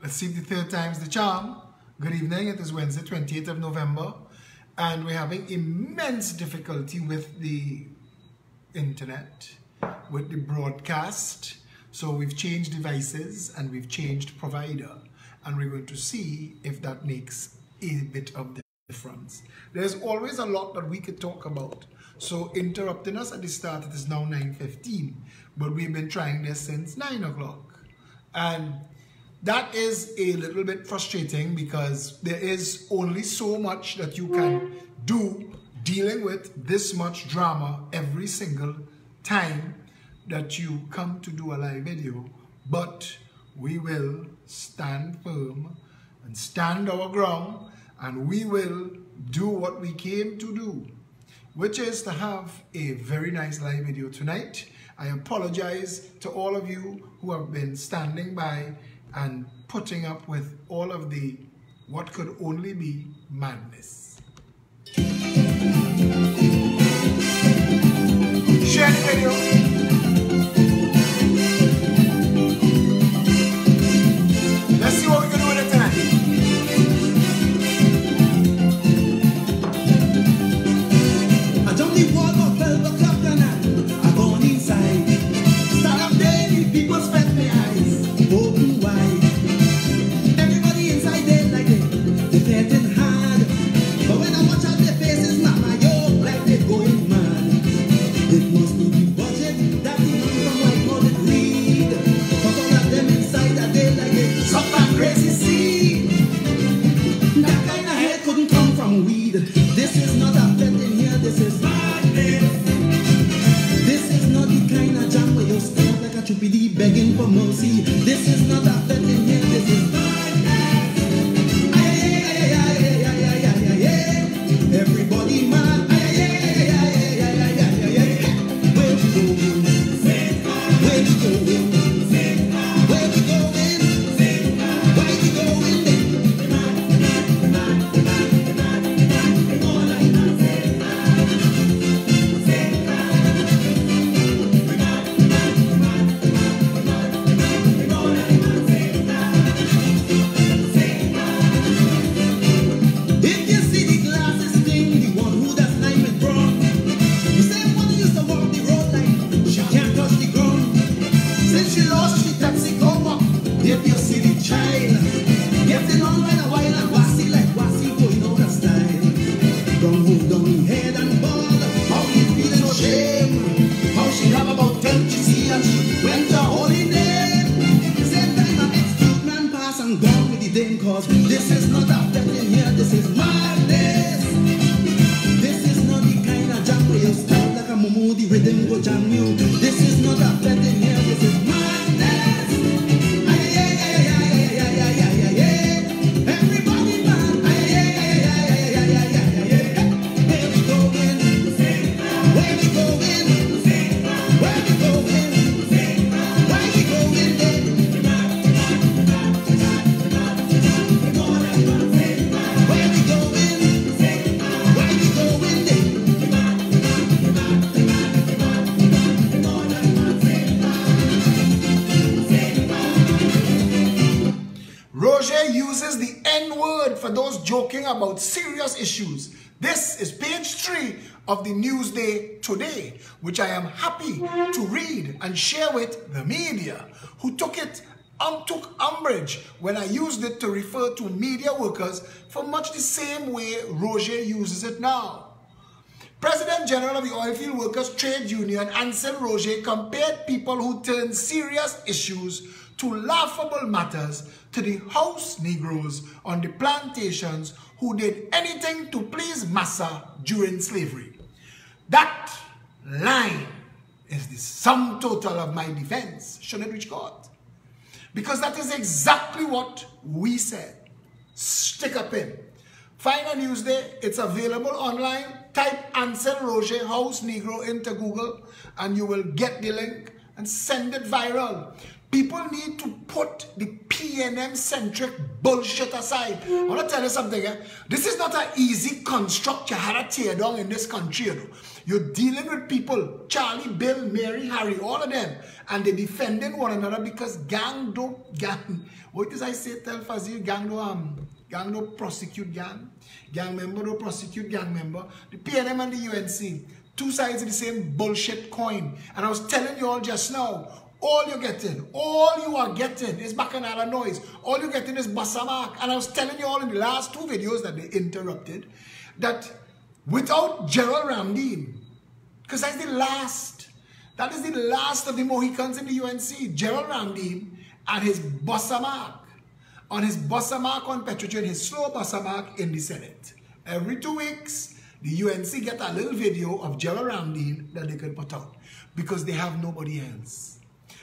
Let's see if the third time's the charm. Good evening, it is Wednesday, 28th of November, and we're having immense difficulty with the internet, with the broadcast. So we've changed devices and we've changed provider, and we're going to see if that makes a bit of difference. There's always a lot that we could talk about. So interrupting us at the start, it is now 9:15, but we've been trying this since 9 o'clock. And that is a little bit frustrating because there is only so much that you can do dealing with this much drama every single time that you come to do a live video. But we will stand firm and stand our ground, and we will do what we came to do, which is to have a very nice live video tonight. I apologize to all of you who have been standing by and putting up with all of the what could only be madness. Share the video. Let's see what we can do with it tonight. I don't need one more velvet clock and I'm going inside. Start up daily, people spend their eyes open wide. Everybody inside there like they're getting hard. But when I watch out their faces, mama, yo, like they're going mad. It must be the budget that the man from white call it greed. But all of them inside are there like they suck that crazy seed. That kind of head couldn't come from weed. This is not a bet in here, this is madness. This is not the kind of jam where you stand like a choopy begging for mercy. This is not a bet in here, this is madness. Everybody mad. Where we going? Where we going? Where we going? Why we going there? If you see the glasses thing, the one who does nine with brawn, the same one who used to walk the road like she can't touch the ground. Since she lost, she taxi come up. If you see the child getting on by the while and wassy like wassy going out of style. Don't hold down the head and ball. How you feeling no shame? How she have about 10 GC and she went to holy name. Same time an ex-cute man pass and gone with the dame, cause this is not a bet in here, this is madness. This is not the kind of jam where you start like a mumu, the rhythm go jam you. This is not a bet in here, this is madness. Everybody mad. Where we going? Where we going? Where we going? Why we going there? Where we going? Why we going there? Roger uses the N-word for those joking about serious issues. This is page 3 of the Newsday today, which I am happy to read and share with the media, who took umbrage when I used it to refer to media workers for much the same way Roger uses it now. President General of the Oilfield Workers Trade Union, Ansel Roger, compared people who turn serious issues to laughable matters to the house Negroes on the plantations who did anything to please massa during slavery. That line is the sum total of my defense, should it reach court. Because that is exactly what we said. Stick a pin. Find a Newsday, it's available online. Type Ansel Roger House Negro into Google and you will get the link and send it viral. People need to put the PNM-centric bullshit aside. I want to tell you something. This is not an easy construct you had to tear down in this country. You're dealing with people, Charlie, Bill, Mary, Harry, all of them, and they're defending one another because gang, what does I say, tell Fazil, gang don't prosecute gang. Gang member don't prosecute gang member. The PNM and the UNC, two sides of the same bullshit coin. And I was telling you all just now, all you are getting is bacchanal noise. All you're getting is Bassamak. And I was telling you all in the last two videos that they interrupted, that without Gerald Ramdeen, because that is the last of the Mohicans in the UNC, Gerald Ramdeen and his Bassamak, on his Bassamak on Petrogen, his slow Bassamak in the Senate. Every 2 weeks, the UNC get a little video of Gerald Ramdeen that they can put out because they have nobody else.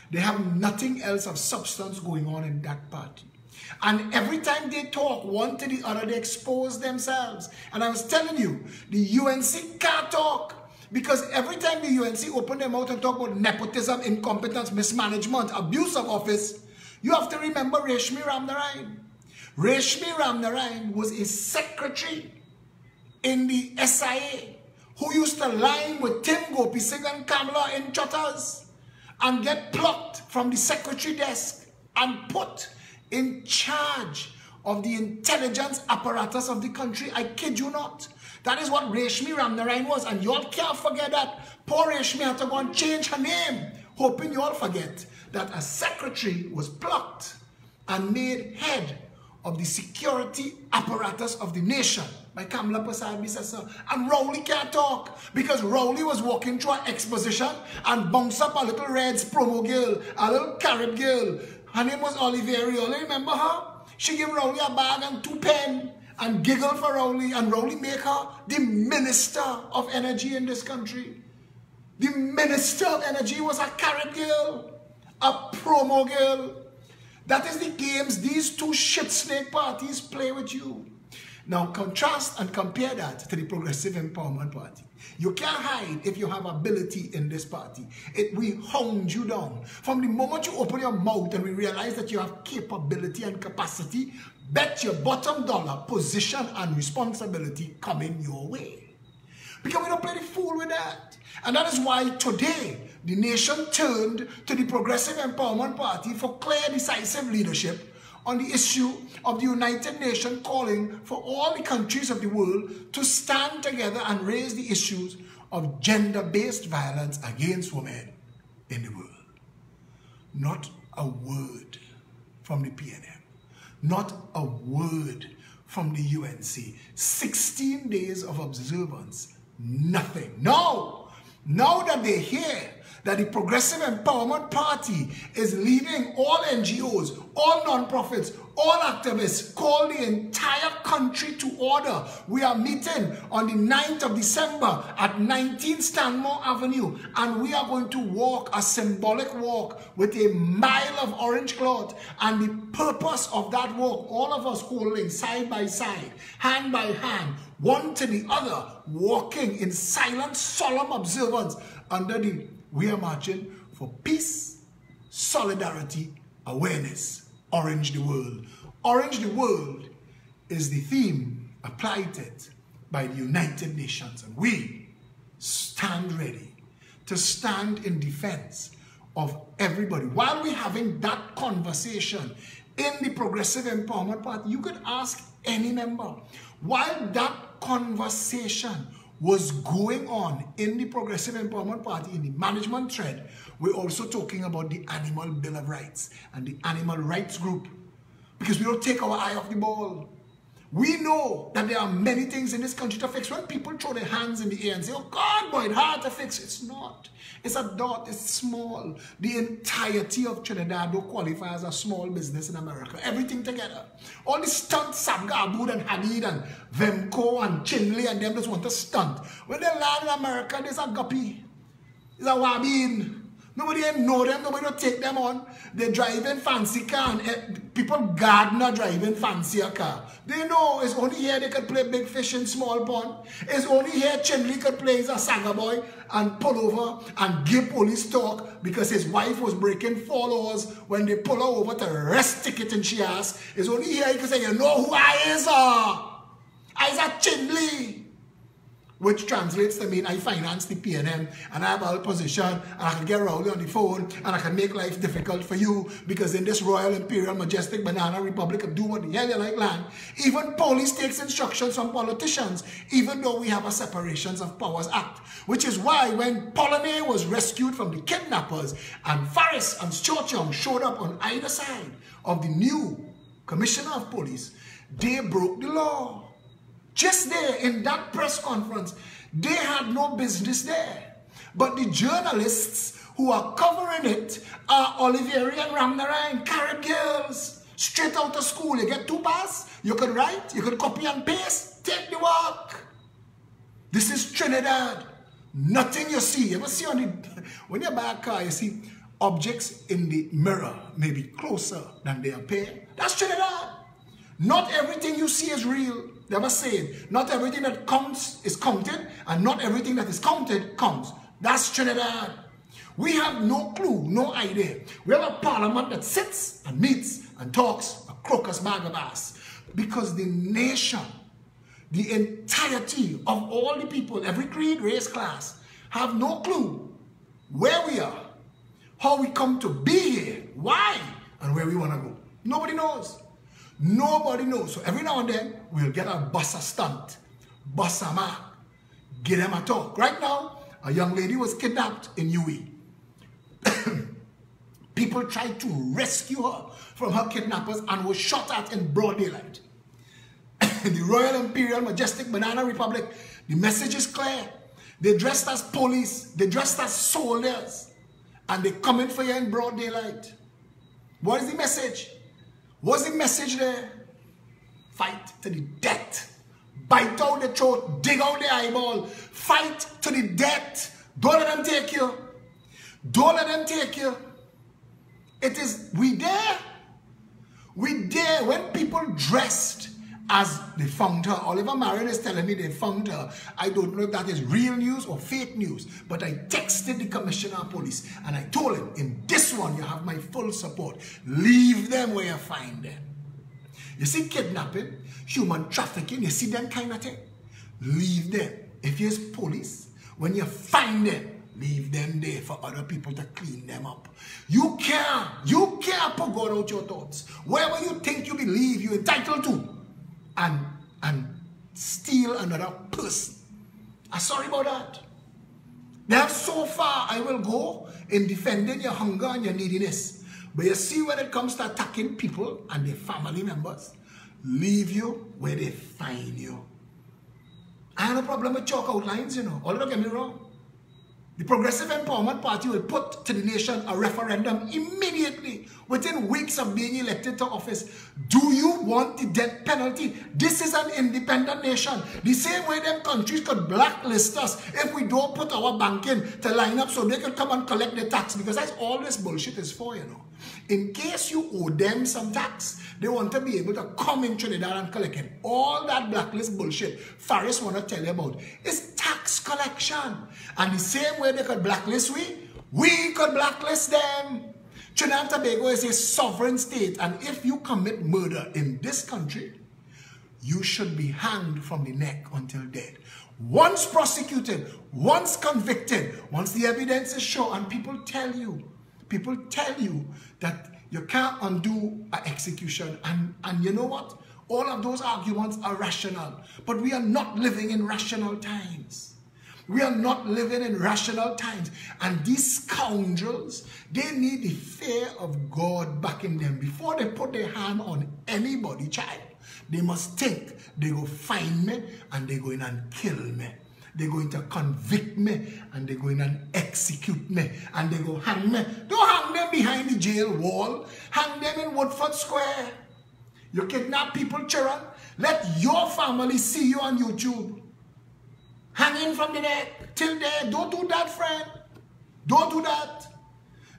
They have nothing else of substance going on in that party. And every time they talk one to the other, they expose themselves. And I was telling you, the UNC can't talk because every time the UNC open their mouth and talk about nepotism, incompetence, mismanagement, abuse of office, you have to remember Reshmi Ramnarayan. Reshmi Ramnarayan was a secretary in the SIA who used to line with Tim Gopi Singh and Kamala in Chotas and get plucked from the secretary desk and put in charge of the intelligence apparatus of the country. I kid you not. That is what Reshmi Ramnarayan was, and you all can't forget that. Poor Reshmi had to go and change her name, hoping you all forget that a secretary was plucked and made head of the security apparatus of the nation by Kamala Prasad Bisasa. And Rowley can't talk because Rowley was walking through an exposition and bounced up a little Reds promo girl, a little carrot girl. Her name was Oliveria. Remember her? She gave Rowley a bag and 2 pens and giggled for Rowley, and Rowley made her the minister of energy in this country. The minister of energy was a carrot girl, a promo girl. That is the games these two shit snake parties play with you. Now contrast and compare that to the Progressive Empowerment Party. You can't hide if you have ability in this party. We hound you down. From the moment you open your mouth and we realize that you have capability and capacity, bet your bottom dollar position and responsibility coming your way. Because we don't play the fool with that. And that is why today the nation turned to the Progressive Empowerment Party for clear, decisive leadership on the issue of the United Nations calling for all the countries of the world to stand together and raise the issues of gender-based violence against women in the world. Not a word from the PNM. Not a word from the UNC. 16 days of observance. Nothing. No! Now that they hear that the Progressive Empowerment Party is leading all NGOs, all non-profits, all activists, call the entire country to order. We are meeting on the 9th of December at 19 Stanmore Avenue, and we are going to walk a symbolic walk with a mile of orange cloth. And the purpose of that walk, all of us holding side by side, hand by hand, one to the other, walking in silent, solemn observance under the "We are marching for peace, solidarity, awareness. Orange the world." Orange the world is the theme applied to it by the United Nations. And we stand ready to stand in defense of everybody. While we're having that conversation in the Progressive Empowerment Party, you could ask any member. While that conversation was going on in the Progressive Empowerment Party, in the management thread, we're also talking about the Animal Bill of Rights and the Animal Rights Group, because we don't take our eye off the ball. We know that there are many things in this country to fix. When people throw their hands in the air and say, "Oh God, boy, it's hard to fix," it's not. It's a dot, it's small. The entirety of Trinidad don't qualify as a small business in America. Everything together. All the stunt, Sabga Abood and Hadid and Vemco and Chinley and them just want to stunt. When they land in America, there's a guppy. There's a wabin. Nobody ain't know them, nobody don't take them on. They drive in fancy car, and people gardener driving fancier car. They know it's only here they could play big fish in small pond. It's only here Chinley could play as a saga boy and pull over and give police talk because his wife was breaking 4 laws when they pull her over to arrest ticket and she asked. It's only here he could say, "You know who I is, I is a Chinley." which translates to mean I finance the PNM and I have all position and I can get Rowley on the phone and I can make life difficult for you because in this Royal Imperial Majestic Banana Republic of do what the hell you like land, even police takes instructions from politicians, even though we have a Separations of Powers Act, which is why when Polonais was rescued from the kidnappers and Faris and Stuart Young showed up on either side of the new Commissioner of Police, they broke the law. Just there in that press conference, they had no business there. But the journalists who are covering it are Olivieri and Ramnarayan, Carib girls, straight out of school. You get 2 bars, you could write, you could copy and paste, take the work. This is Trinidad. Nothing you see. You ever see on the, when you buy a car, you see objects in the mirror may be closer than they appear. That's Trinidad. Not everything you see is real. They ever said, not everything that counts is counted, and not everything that is counted counts. That's Trinidad. We have no clue, no idea. We have a parliament that sits and meets and talks a crocus bag of ass. Because the nation, the entirety of all the people, every creed, race, class, have no clue where we are, how we come to be here, why, and where we want to go. Nobody knows. Nobody knows. So every now and then, we'll get a bus a stunt, bus a mark, get them a talk. Right now, a young lady was kidnapped in UE. People tried to rescue her from her kidnappers and was shot at in broad daylight. The Royal Imperial Majestic Banana Republic, the message is clear. They dressed as police, they dressed as soldiers, and they come in for you in broad daylight. What is the message? What's the message there? Fight to the death. Bite out the throat, dig out the eyeball, fight to the death. Don't let them take you. Don't let them take you. It is, we dare when people dressed as they found her. Oliver Marion is telling me they found her. I don't know if that is real news or fake news, but I texted the Commissioner of Police and I told him, in this one you have my full support. Leave them where you find them. You see kidnapping, human trafficking, you see them kind of thing. Leave them. If you're police, when you find them, leave them there for other people to clean them up. You can't put God out your thoughts. Wherever you think you believe you're entitled to, and steal another person. I'm sorry about that. Now, so far I will go in defending your hunger and your neediness. But you see, when it comes to attacking people and their family members, leave you where they find you. I have no problem with chalk outlines, you know. Don't get me wrong. The Progressive Empowerment Party will put to the nation a referendum immediately, within weeks of being elected to office. Do you want the death penalty? This is an independent nation. The same way them countries could blacklist us if we don't put our banking to line up so they can come and collect the tax, because that's all this bullshit is for, you know. In case you owe them some tax, they want to be able to come in Trinidad and collect it. All that blacklist bullshit Faris want to tell you about is tax collection. And the same way they could blacklist we could blacklist them. Trinidad and Tobago is a sovereign state, and if you commit murder in this country, you should be hanged from the neck until dead. Once prosecuted, once convicted, once the evidence is shown, and people tell you that you can't undo an execution, and you know what? All of those arguments are rational, but we are not living in rational times. We are not living in rational times. And these scoundrels, they need the fear of God back in them. Before they put their hand on anybody, child, they must think they go find me and they go in and kill me. They're going to convict me and they're going and execute me and they go hang me. Don't hang them behind the jail wall. Hang them in Woodford Square. You kidnap people, children. Let your family see you on YouTube. Hanging from the neck till there. Don't do that, friend. Don't do that.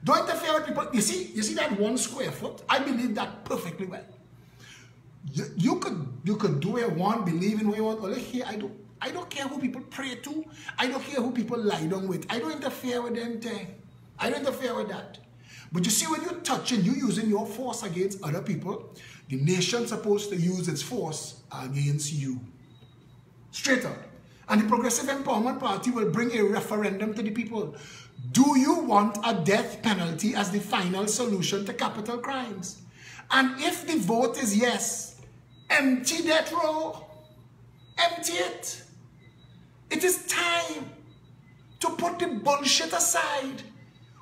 Don't interfere with people. You see that 1 square foot? I believe that perfectly well. You could do what you want, believe in what you want. All here, I don't care who people pray to. I don't care who people lie down with. I don't interfere with them thing. I don't interfere with that. But you see, when you're touching, you're using your force against other people. The nation's supposed to use its force against you. Straight up. And the Progressive Empowerment Party will bring a referendum to the people. Do you want a death penalty as the final solution to capital crimes? And if the vote is yes, empty death row. Empty it. It is time to put the bullshit aside.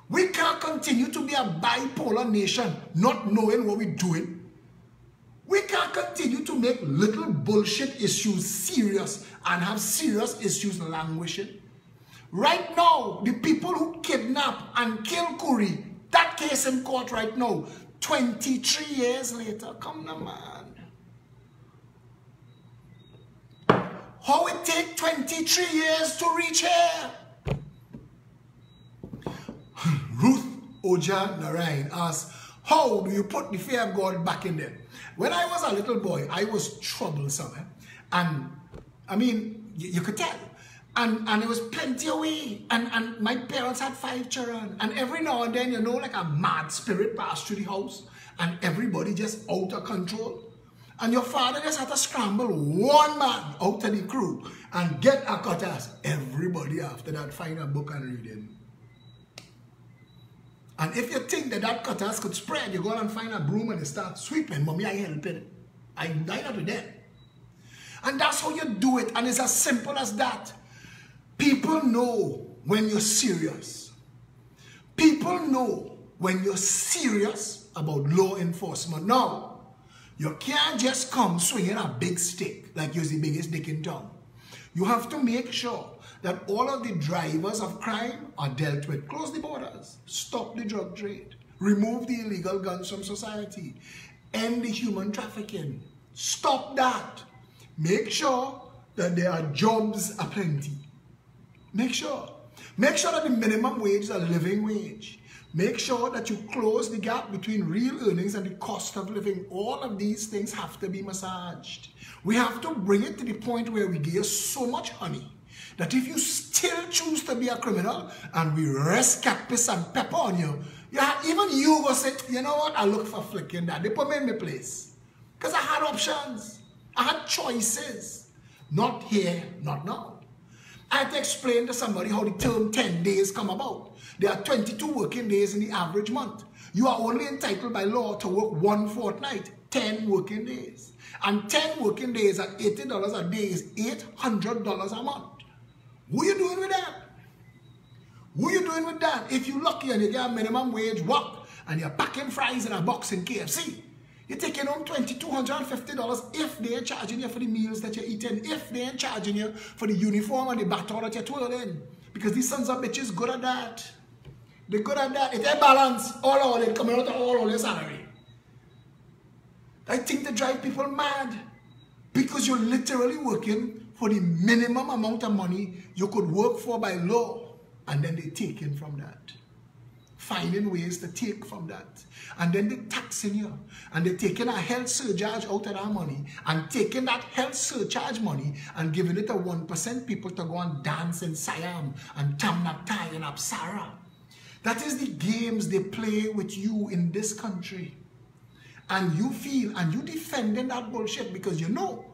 We can't continue to be a bipolar nation, not knowing what we're doing. We can't continue to make little bullshit issues serious and have serious issues languishing. Right now, the people who kidnap and kill Kuri, that case in court right now, 23 years later, come on, man. How it take 23 years to reach here? Ruth Oja Narayan asks, how do you put the fear of God back in there? When I was a little boy, I was troublesome. And I mean, you could tell. And there was plenty of way. And my parents had 5 children. And every now and then, you know, like a mad spirit passed through the house. And everybody just out of control. And your father just had to scramble one man out of the crew and get a cutlass. Everybody after that find a book and read it. And if you think that cutlass could spread, you go and find a broom and you start sweeping. Mommy, I help it. I die not to death. And that's how you do it. And it's as simple as that. People know when you're serious. People know when you're serious about law enforcement. Now, you can't just come swinging a big stick like you're the biggest dick in town. You have to make sure that all of the drivers of crime are dealt with. Close the borders. Stop the drug trade. Remove the illegal guns from society. End the human trafficking. Stop that. Make sure that there are jobs aplenty. Make sure. Make sure that the minimum wage is a living wage. Make sure that you close the gap between real earnings and the cost of living. All of these things have to be massaged. We have to bring it to the point where we give so much honey that if you still choose to be a criminal and we rest cactus and pepper on you, even you go say, you know what, I look for flicking that. They put me in my place. Because I had options. I had choices. Not here, not now. I had to explain to somebody how the term 10 days come about. There are 22 working days in the average month. You are only entitled by law to work 1 fortnight, 10 working days. And 10 working days at $80 a day is $800 a month. What are you doing with that? What are you doing with that? If you're lucky and you get a minimum wage work and you're packing fries in a box in KFC, you're taking home $2,250 if they're charging you for the meals that you're eating, if they're charging you for the uniform and the baton that you're twirling. Because these sons of bitches good at that. They're good at that. If they balance all it coming out of all your salary. I think they drive people mad. Because you're literally working for the minimum amount of money you could work for by law. And then they take in from that. Finding ways to take from that. And then they're taxing you. And they're taking a health surcharge out of that money. And taking that health surcharge money and giving it to 1% people to go and dance in Siam and Tamnaktai and Apsara. That is the games they play with you in this country. And you feel, and you defending that bullshit because you know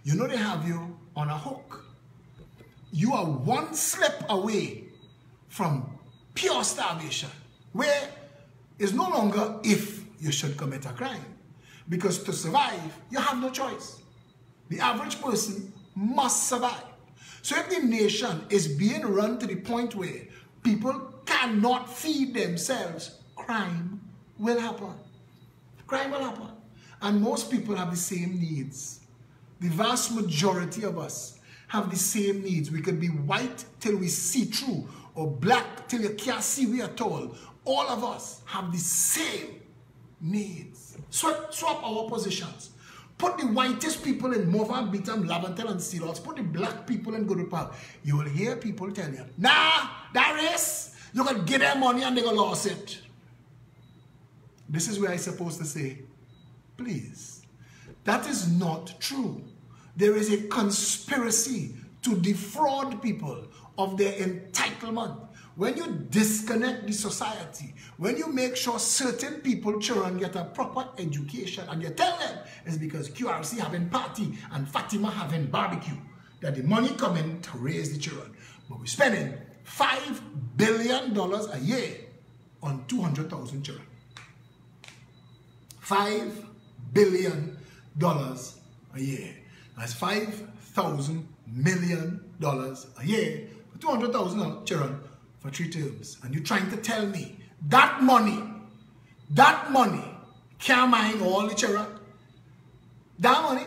they have you on a hook. You are one slip away from pure starvation, where it's no longer if you should commit a crime. Because to survive, you have no choice. The average person must survive. So if the nation is being run to the point where people cannot feed themselves, crime will happen. Crime will happen. And most people have the same needs. The vast majority of us have the same needs. We could be white till we see through, or black till you can't see we at all. All of us have the same needs. Swap our positions. Put the whitest people in Mova, Bitam, Lavantel, and Steelers. Put the black people in Good Park. You will hear people tell you, nah, that race, you can give them money and they go lose it. This is where I'm supposed to say, please, that is not true. There is a conspiracy to defraud people of their entitlement. When you disconnect the society, when you make sure certain people, children, get a proper education, and you tell them it's because QRC having party and Fatima having barbecue. that the money coming to raise the children. But we're spending $5 billion a year on 200,000 children. $5 billion a year. That's $5,000 million a year for 200,000 children for 3 terms. And you're trying to tell me that money can't mind all the children? That money?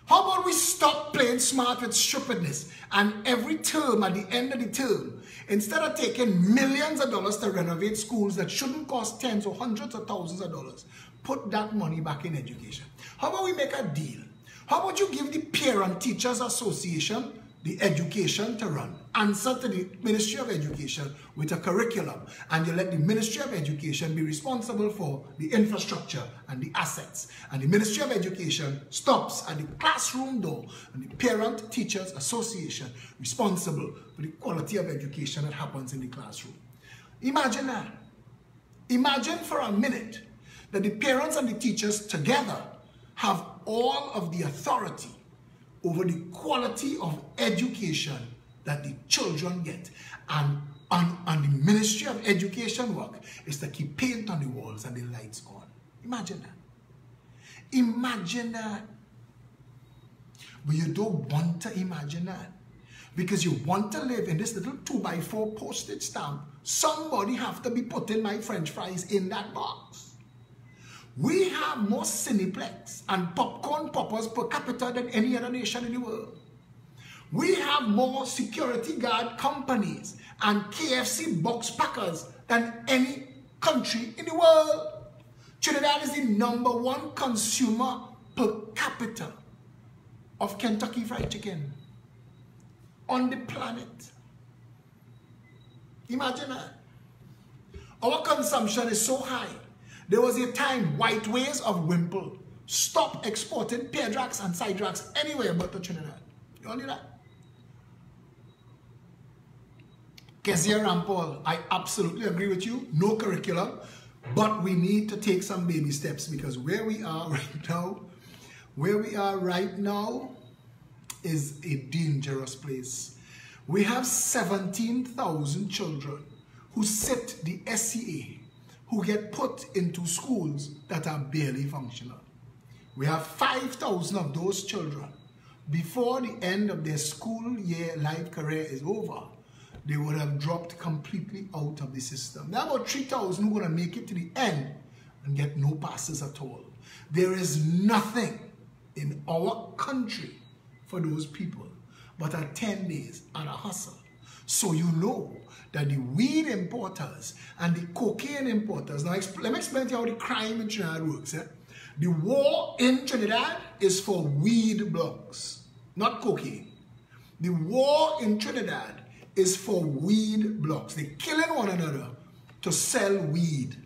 How about we stop playing smart with stupidness, and every term, at the end of the term, instead of taking millions of dollars to renovate schools that shouldn't cost tens or hundreds of thousands of dollars, put that money back in education? How about we make a deal? How about you give the Parent Teachers Association the education to run, answer to the Ministry of Education with a curriculum, and you let the Ministry of Education be responsible for the infrastructure and the assets, and the Ministry of Education stops at the classroom door, and the Parent Teachers Association responsible for the quality of education that happens in the classroom. Imagine that. Imagine for a minute that the parents and the teachers together have all of the authority over the quality of education that the children get. And the Ministry of Education work is to keep paint on the walls and the lights on. Imagine that. Imagine that. But you don't want to imagine that, because you want to live in this little 2x4 postage stamp. Somebody have to be putting my French fries in that box. We have more Cineplex and popcorn poppers per capita than any other nation in the world. We have more security guard companies and KFC box packers than any country in the world. Trinidad is the #1 consumer per capita of Kentucky Fried Chicken on the planet. Imagine that. Our consumption is so high. There was a time Whiteways of Wimple stopped exporting pear tracks and side tracks anywhere but to Trinidad. You all knew that? Kezia Rampol, I absolutely agree with you. No curriculum, but we need to take some baby steps, because where we are right now is a dangerous place. We have 17,000 children who sit the SCA, who get put into schools that are barely functional. We have 5,000 of those children. Before the end of their school year life career is over, they would have dropped completely out of the system. There are about 3,000 who are going to make it to the end and get no passes at all. There is nothing in our country for those people but a 10 days and a hustle. So you know that the weed importers and the cocaine importers, now let me explain to you how the crime in Trinidad works. The war in Trinidad is for weed blocks, not cocaine. The war in Trinidad is for weed blocks. They're killing one another to sell weed,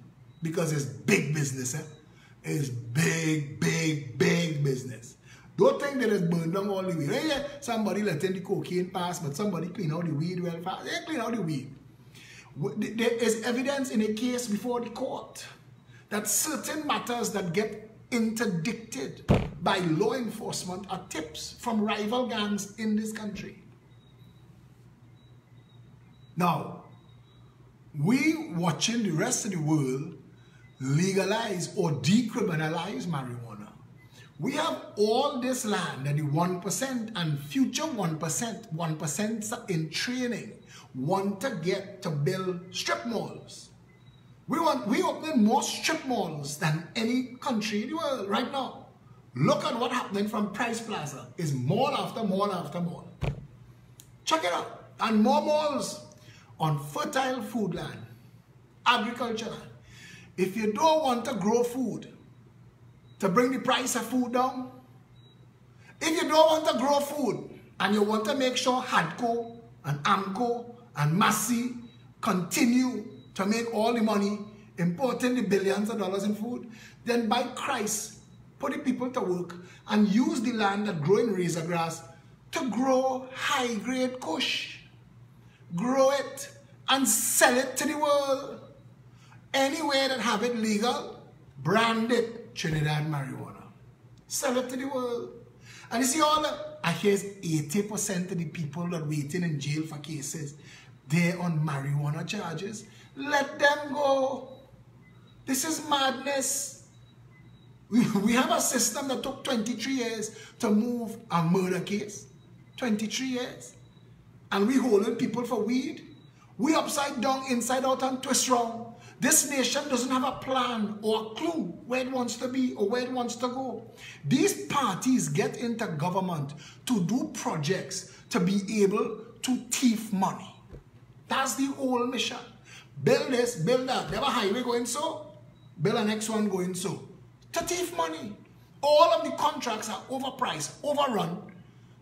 because it's big business. It's big business. Don't think that it's burned down all the weed. Yeah, somebody let in the cocaine pass, but somebody clean out the weed well fast. They clean out the weed. There is evidence in a case before the court that certain matters that get interdicted by law enforcement are tips from rival gangs in this country. Now, we watching the rest of the world legalize or decriminalize marijuana. We have all this land that the 1% and future 1% in training want to get to build strip malls. We opening more strip malls than any country in the world right now. Look at what's happening from Price Plaza. It's mall after mall after mall. Check it out. And more malls on fertile food land, agriculture land. If you don't want to grow food to bring the price of food down, if you don't want to grow food and you want to make sure Hadco and Amco and Massey continue to make all the money importing the billions of dollars in food, then by Christ, put the people to work and use the land that grow in razor grass to grow high-grade kush. Grow it and sell it to the world. Anywhere that have it legal, brand it Trinidad marijuana. Sell it to the world. And you see I hear 80% of the people that waiting in jail for cases, they're on marijuana charges. Let them go. This is madness. We have a system that took 23 years to move a murder case. 23 years. And we holding people for weed. We upside down, inside out, and twist wrong. This nation doesn't have a plan or a clue where it wants to be or where it wants to go. These parties get into government to do projects to be able to thief money. That's the whole mission. Build this, build that. They have a highway going so, build a next one going so. To thief money. All of the contracts are overpriced, overrun,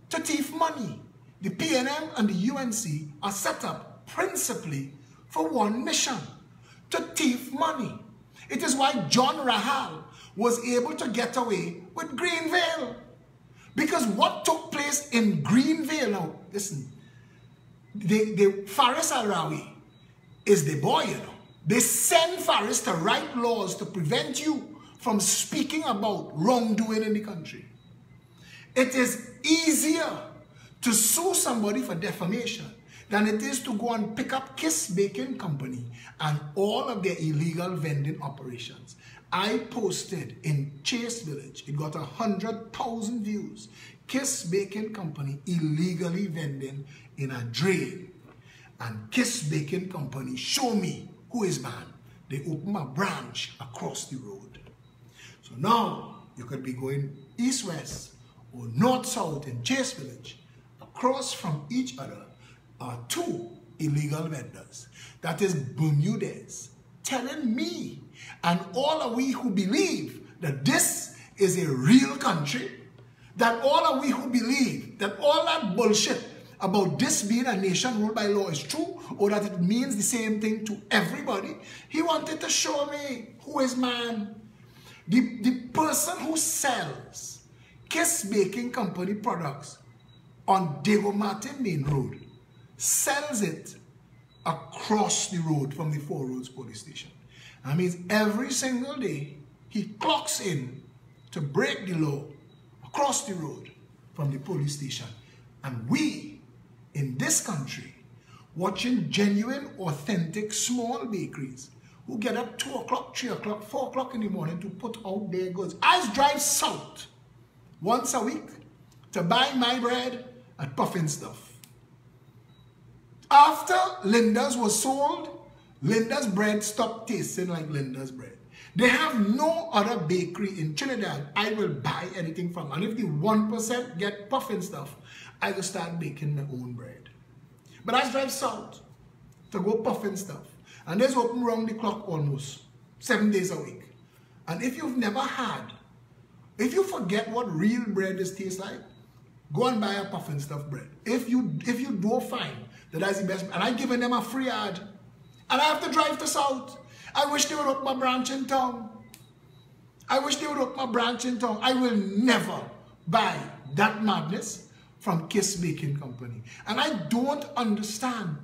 to thief money. The PNM and the UNC are set up principally for one mission. To thief money. It is why John Rahal was able to get away with Greenvale. Because what took place in Greenvale, now listen, the Faris Al-Rawi is the boy, you know. They send Faris to write laws to prevent you from speaking about wrongdoing in the country. It is easier to sue somebody for defamation than it is to go and pick up Kiss Baking Company and all of their illegal vending operations. I posted in Chase Village, it got 100,000 views. Kiss Baking Company illegally vending in a drain. And Kiss Baking Company show me who is man. They open a branch across the road. So now you could be going east-west or north-south in Chase Village. Across from each other are two illegal vendors. That is Bermudez telling me and all of we who believe that this is a real country, that all of we who believe that all that bullshit about this being a nation ruled by law is true, or that it means the same thing to everybody, he wanted to show me who is man. The person who sells Kiss Baking Company products on Diego Martin Main Road sells it across the road from the Four Roads police station. That means every single day he clocks in to break the law across the road from the police station. And we in this country watching genuine, authentic, small bakeries who get up 2 o'clock, 3 o'clock, 4 o'clock in the morning to put out their goods. I drive south once a week to buy my bread at Puffin Stuff. After Linda's was sold, Linda's bread stopped tasting like Linda's bread. They have no other bakery in Trinidad I will buy anything from. And if the 1% get Puffin Stuff, I will start baking my own bread. But I drive south to go Puffin Stuff. And there's open round the clock almost 7 days a week. And if you've never had, if you forget what real bread tastes like, go and buy a Puffin Stuff bread. If you do find that that's the best, and I've given them a free ad, and I have to drive to south. I wish they would open my branch in town. I wish they would open my branch in town. I will never buy that madness from Kiss Baking Company. And I don't understand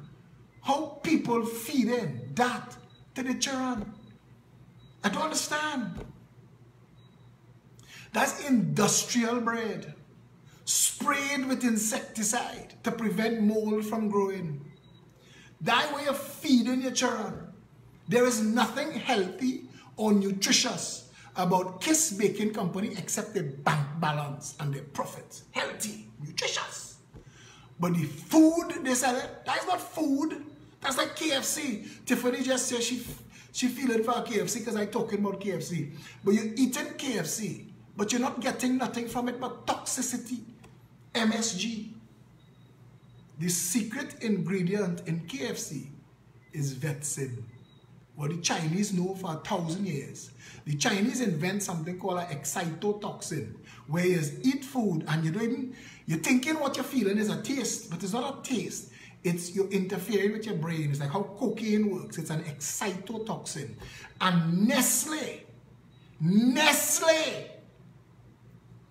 how people feed in that to the children. I don't understand. That's industrial bread, sprayed with insecticide to prevent mold from growing. That way of feeding your children. There is nothing healthy or nutritious about Kiss Baking Company except their bank balance and their profits. Healthy, nutritious. But the food they sell it, that is not food. That's like KFC. Tiffany just said she feeling for KFC because I'm talking about KFC. But you're eating KFC, but you're not getting nothing from it but toxicity. MSG. The secret ingredient in KFC is vetsin. What the Chinese know for 1,000 years. The Chinese invent something called an excitotoxin, where you eat food and you're thinking what you're feeling is a taste, but it's not a taste. It's you're interfering with your brain. It's like how cocaine works. It's an excitotoxin. And Nestle,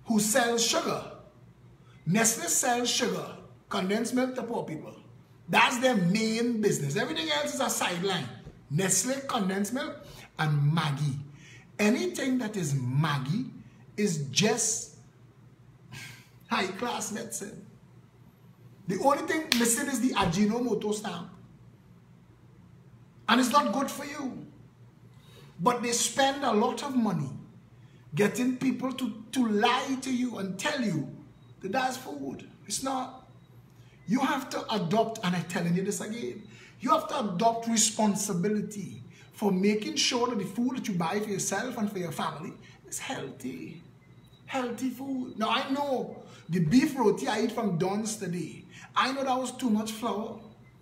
who sells sugar, Nestle sells sugar, condensed milk to poor people. That's their main business. Everything else is a sideline. Nestle, condensed milk, and Maggi. Anything that is Maggi is just high-class medicine. The only thing missing is the Ajinomoto stamp. And it's not good for you. But they spend a lot of money getting people to lie to you and tell you that that's food. It's not. You have to adopt, and I'm telling you this again, you have to adopt responsibility for making sure that the food that you buy for yourself and for your family is healthy. Healthy food. Now I know the beef roti I eat from Don's today, I know that was too much flour,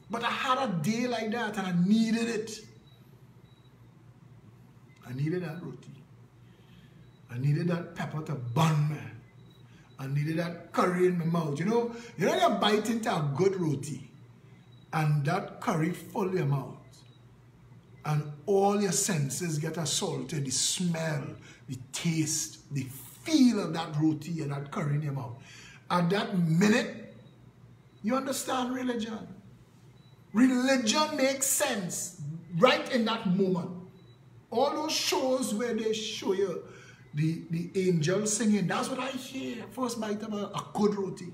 but I had a day like that and I needed it. I needed that roti. I needed that pepper to burn me. I needed that curry in my mouth. You know you bite into a good roti and that curry full your mouth. And all your senses get assaulted. The smell, the taste, the feel of that roti and that curry in your mouth. At that minute, you understand religion. Religion makes sense right in that moment. All those shows where they show you the angels singing, that's what I hear. First bite of a good roti.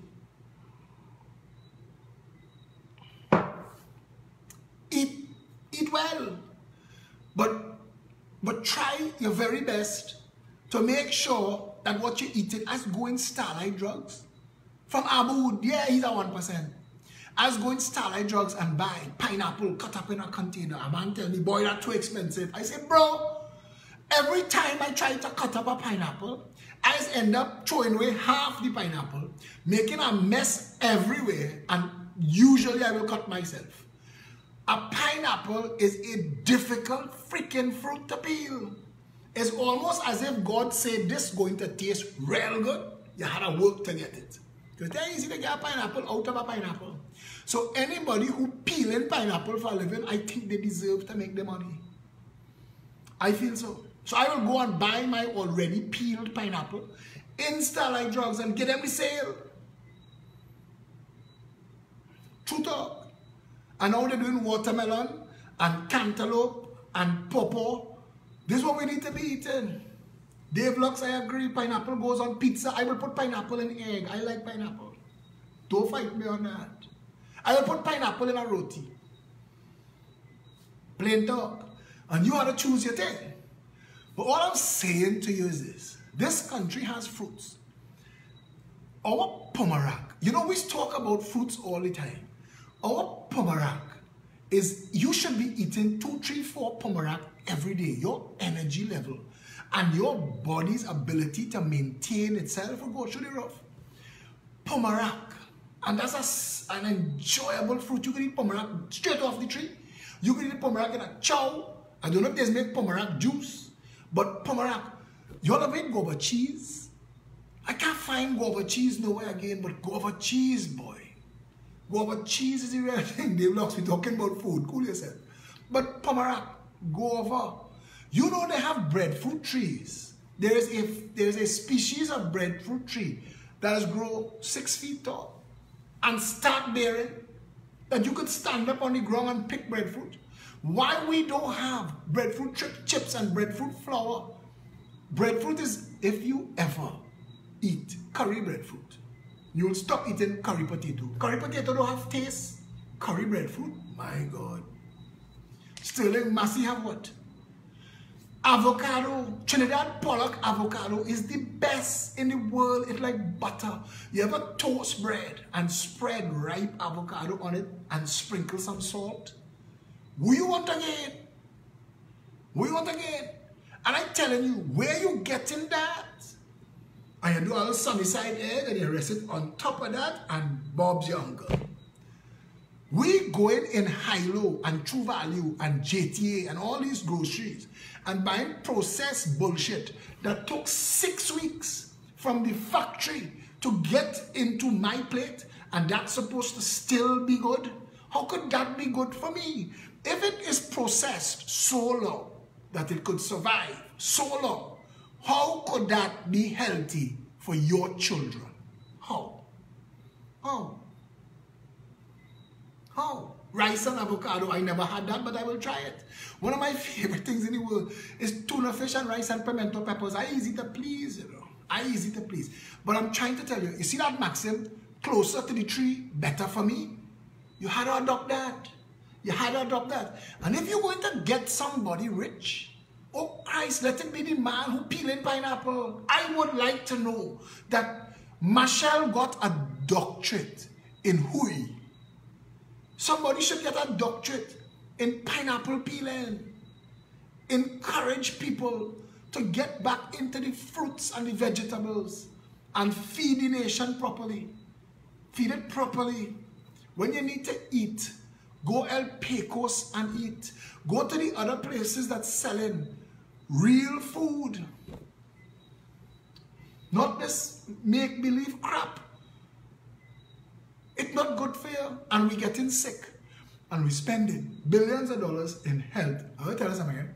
Eat well. But try your very best to make sure that what you're eating is going Starlight Drugs. From Abu, yeah, he's a 1%. I was going Starlight Drugs and buy pineapple cut up in a container. A man tell me, boy, that's too expensive. I say, bro, every time I try to cut up a pineapple, I just end up throwing away half the pineapple, making a mess everywhere, and usually I will cut myself. A pineapple is a difficult freaking fruit to peel. It's almost as if God said this is going to taste real good. You had to work to get it. Because it's easy to get a pineapple out of a pineapple. So anybody who peeling pineapple for a living, I think they deserve to make the money. I feel so. So I will go and buy my already peeled pineapple in Starlight Drugs and get them the sale. True talk. And now they're doing watermelon and cantaloupe and pawpaw. This is what we need to be eating. Dave Lux, I agree. Pineapple goes on pizza. I will put pineapple in egg. I like pineapple. Don't fight me on that. I will put pineapple in a roti. Plain talk. And you have to choose your thing. But all I'm saying to you is this. This country has fruits. Our pomerac. You know, we talk about fruits all the time. Our pomerac is, you should be eating 2, 3, 4 pomerac every day. Your energy level and your body's ability to maintain itself will go through the roof. Pomerac. And that's an enjoyable fruit. You can eat pomerac straight off the tree. You can eat pomerac in a chow. I don't know if there's make pomerac juice. But pomerac, you all have eaten guava cheese? I can't find guava cheese nowhere again, but guava cheese, boy. Guava cheese is the real thing. Dave Lux, we're talking about food. Cool yourself. But pomerac, guava. You know they have breadfruit trees. There is a species of breadfruit tree that has grown 6 feet tall and start bearing that you could stand up on the ground and pick breadfruit. Why we don't have breadfruit chips and breadfruit flour? Breadfruit is, if you ever eat curry breadfruit, you will stop eating curry potato. Curry potato don't have taste. Curry breadfruit, my God. Sterling Massey have what? Avocado. Trinidad Pollock avocado is the best in the world. It's like butter. You ever toast bread and spread ripe avocado on it and sprinkle some salt? Who you want again? Who you want again? And I'm telling you, where you getting that? And you do a little sunny side egg and you rest it on top of that and Bob's your uncle. We going in Hilo and True Value and JTA and all these groceries and buying processed bullshit that took 6 weeks from the factory to get into my plate, and that's supposed to still be good? How could that be good for me? If it is processed so long that it could survive so long, how could that be healthy for your children? How? How? How? Rice and avocado, I never had that, but I will try it. One of my favorite things in the world is tuna fish and rice and pimento peppers. I easy to please, you know. I easy to please. But I'm trying to tell you, you see that maxim, closer to the tree, better for me? You had to adopt that. You had to adopt that. And if you're going to get somebody rich, oh Christ, let it be the man who peeling pineapple. I would like to know that Marshall got a doctorate in Hui. Somebody should get a doctorate in pineapple peeling. Encourage people to get back into the fruits and the vegetables and feed the nation properly. Feed it properly. When you need to eat, go El Pecos and eat. Go to the other places that's selling real food. Not this make-believe crap. It's not good for you. And we're getting sick. And we're spending billions of dollars in health. I will tell you something again.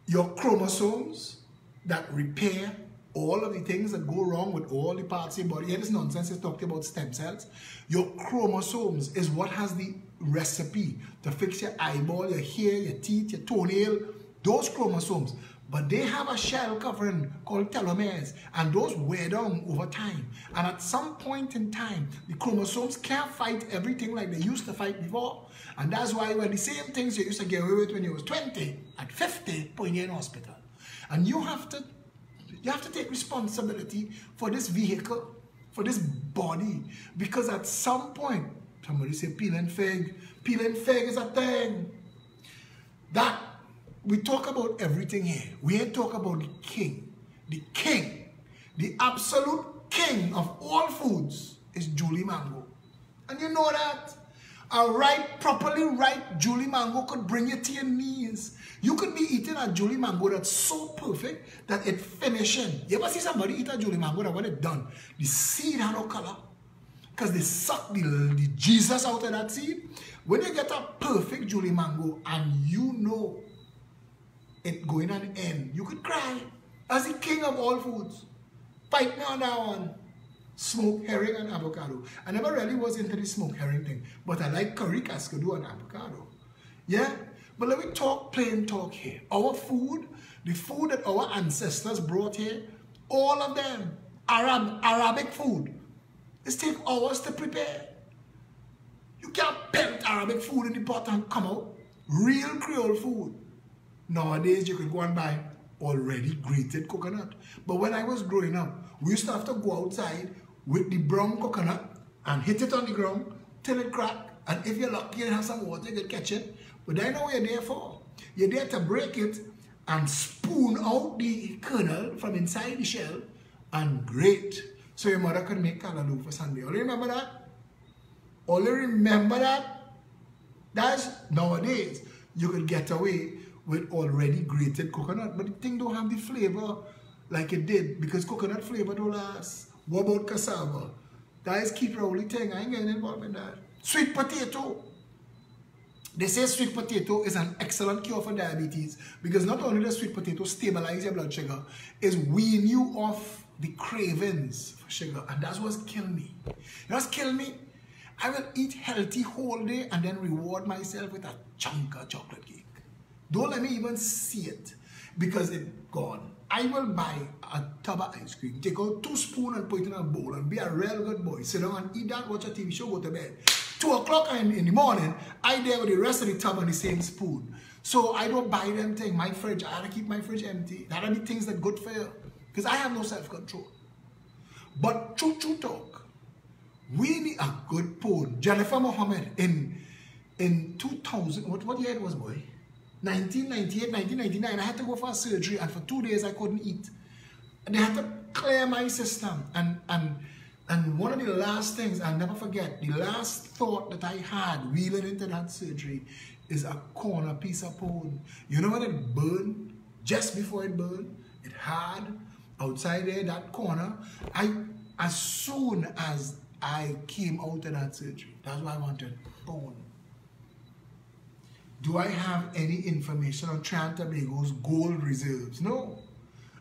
Your chromosomes that repair all of the things that go wrong with all the parts of your body. Here this nonsense is talking about stem cells. Your chromosomes is what has the recipe to fix your eyeball, your hair, your teeth, your toenail. Those chromosomes. But they have a shell covering called telomeres, and those wear down over time. And at some point in time, the chromosomes can't fight everything like they used to fight before. And that's why when the same things you used to get away with when you was 20, at 50, put you in hospital. And you have to take responsibility for this vehicle, for this body, because at some point, somebody say peeling fig is a thing. That we talk about everything here. We ain't talk about the king. The king, the absolute king of all foods is Julie Mango. And you know that. A properly ripe Julie Mango could bring you to your knees. You could be eating a Julie Mango that's so perfect that it's finishing. You ever see somebody eat a Julie Mango that when it's done, the seed has no color? Because they suck the Jesus out of that seed. When you get a perfect Julie Mango and you know it going on end, you could cry. As the king of all foods, fight me on that one. Smoked herring and avocado. I never really was into the smoked herring thing, but I like curry cascado and avocado. Yeah? But let me talk plain talk here. Our food, the food that our ancestors brought here, all of them, Arabic food, it takes hours to prepare. You can't pelt Arabic food in the pot and come out. Real Creole food. Nowadays, you could go and buy already grated coconut. But when I was growing up, we used to have to go outside with the brown coconut and hit it on the ground till it cracked. And if you're lucky and have some water, you can catch it. But I know what you're there for. You're there to break it and spoon out the kernel from inside the shell and grate. So your mother could make callaloo for Sunday. Only remember that? Only remember that? That's nowadays. You could get away with already grated coconut, but the thing don't have the flavor like it did, because coconut flavor don't last. What about cassava? That is Keith Rowley thing. I ain't getting involved in that. Sweet potato. They say sweet potato is an excellent cure for diabetes, because not only does sweet potato stabilize your blood sugar, it's wean you off the cravings for sugar, and that's what's killing me. You know what's killing me? I will eat healthy whole day and then reward myself with a chunk of chocolate cake. Don't let me even see it, because it's gone. I will buy a tub of ice cream, take out 2 spoons and put it in a bowl and be a real good boy. Sit down and eat that, watch a TV show, go to bed. 2 o'clock in the morning, I there with the rest of the tub on the same spoon. So I don't buy them things. My fridge, I have to keep my fridge empty. That are the things that good for you, because I have no self-control. But true talk, we need a good poem. Jennifer Mohammed in 2000, what year it was, boy? 1998, 1999, I had to go for a surgery, and for 2 days I couldn't eat. And they had to clear my system. And one of the last things, I'll never forget, the last thought that I had wheeling into that surgery is a corner piece of bone. You know when it burned? Just before it burned, it had outside there, that corner. As soon as I came out of that surgery, that's why I wanted bone. Do I have any information on Trinidad and Tobago's gold reserves? No.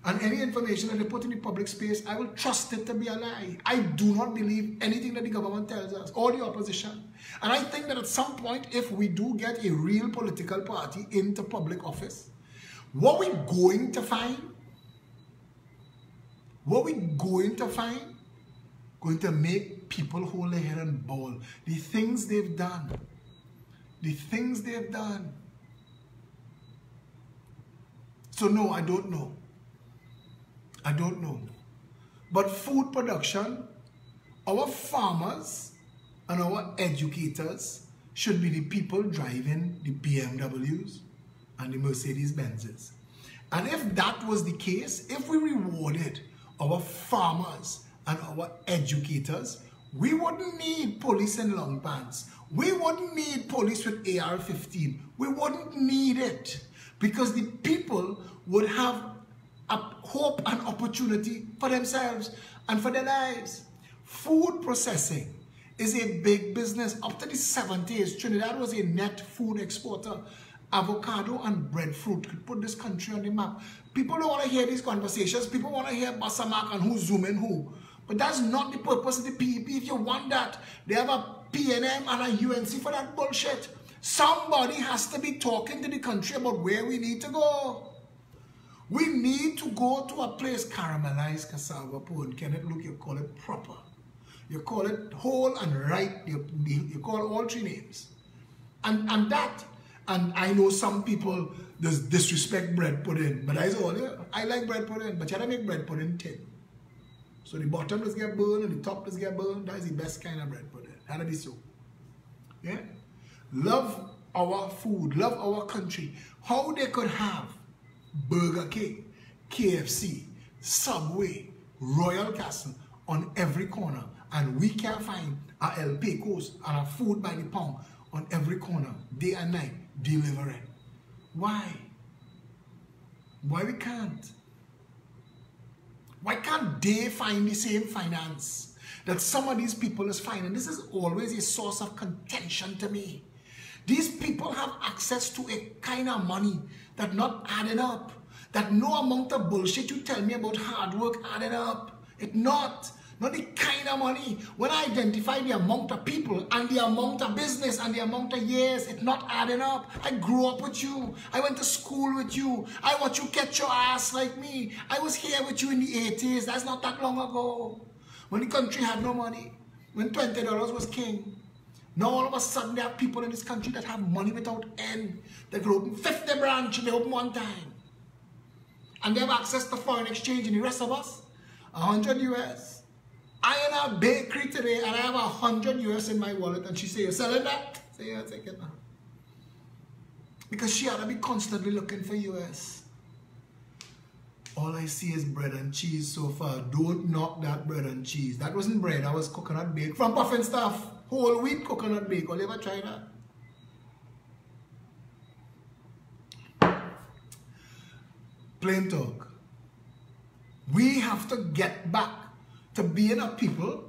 And any information that they put in the public space, I will trust it to be a lie. I do not believe anything that the government tells us, or the opposition. And I think that at some point, if we do get a real political party into public office, what we're going to find What we going to find? Going to make people hold their head and bawl. The things they've done. The things they've done. So no, I don't know. I don't know. But food production, our farmers and our educators should be the people driving the BMWs and the Mercedes-Benzes. And if that was the case, if we rewarded our farmers and our educators, we wouldn't need police in long pants. We wouldn't need police with AR-15. We wouldn't need it because the people would have a hope and opportunity for themselves and for their lives. Food processing is a big business. Up to the 70s, Trinidad was a net food exporter. Avocado and breadfruit could put this country on the map. People don't want to hear these conversations. People want to hear Basamak and who's zooming who. But that's not the purpose of the PEP. If you want that, they have a PNM and a UNC for that bullshit. Somebody has to be talking to the country about where we need to go. We need to go to a place, caramelized cassava pone. Kenneth, look, you call it proper. You call it whole and right. You call all three names. And I know some people disrespect bread pudding, but I like bread pudding, but you have to make bread pudding thin. So the bottom does get burned and the top does get burned. That is the best kind of bread pudding. That'll be so. Yeah? Love our food, love our country. How they could have Burger King, KFC, Subway, Royal Castle on every corner, and we can find our El Pecos and our food by the pound on every corner, day and night, delivering. Why? Why we can't? Why can't they find the same finance that some of these people is finding? This is always a source of contention to me. These people have access to a kind of money that not adding up. That no amount of bullshit you tell me about hard work adding up. It's not the kind of money. When I identify the amount of people and the amount of business and the amount of years, it's not adding up. I grew up with you. I went to school with you. I watched you catch your ass like me. I was here with you in the 80s. That's not that long ago. When the country had no money. When $20 was king. Now all of a sudden there are people in this country that have money without end. They could open 50 branches and they open one time. And they have access to foreign exchange, and the rest of us, 100 US. I in a bakery today and I have 100 US in my wallet, and she say, "You're selling that?" I say, "Yeah, take it now." Because she ought to be constantly looking for US. All I see is bread and cheese so far. Don't knock that bread and cheese. That wasn't bread, that was coconut bake from Puffin Stuff. Whole wheat coconut bake. Will you ever try that? Plain talk. We have to get back to being a people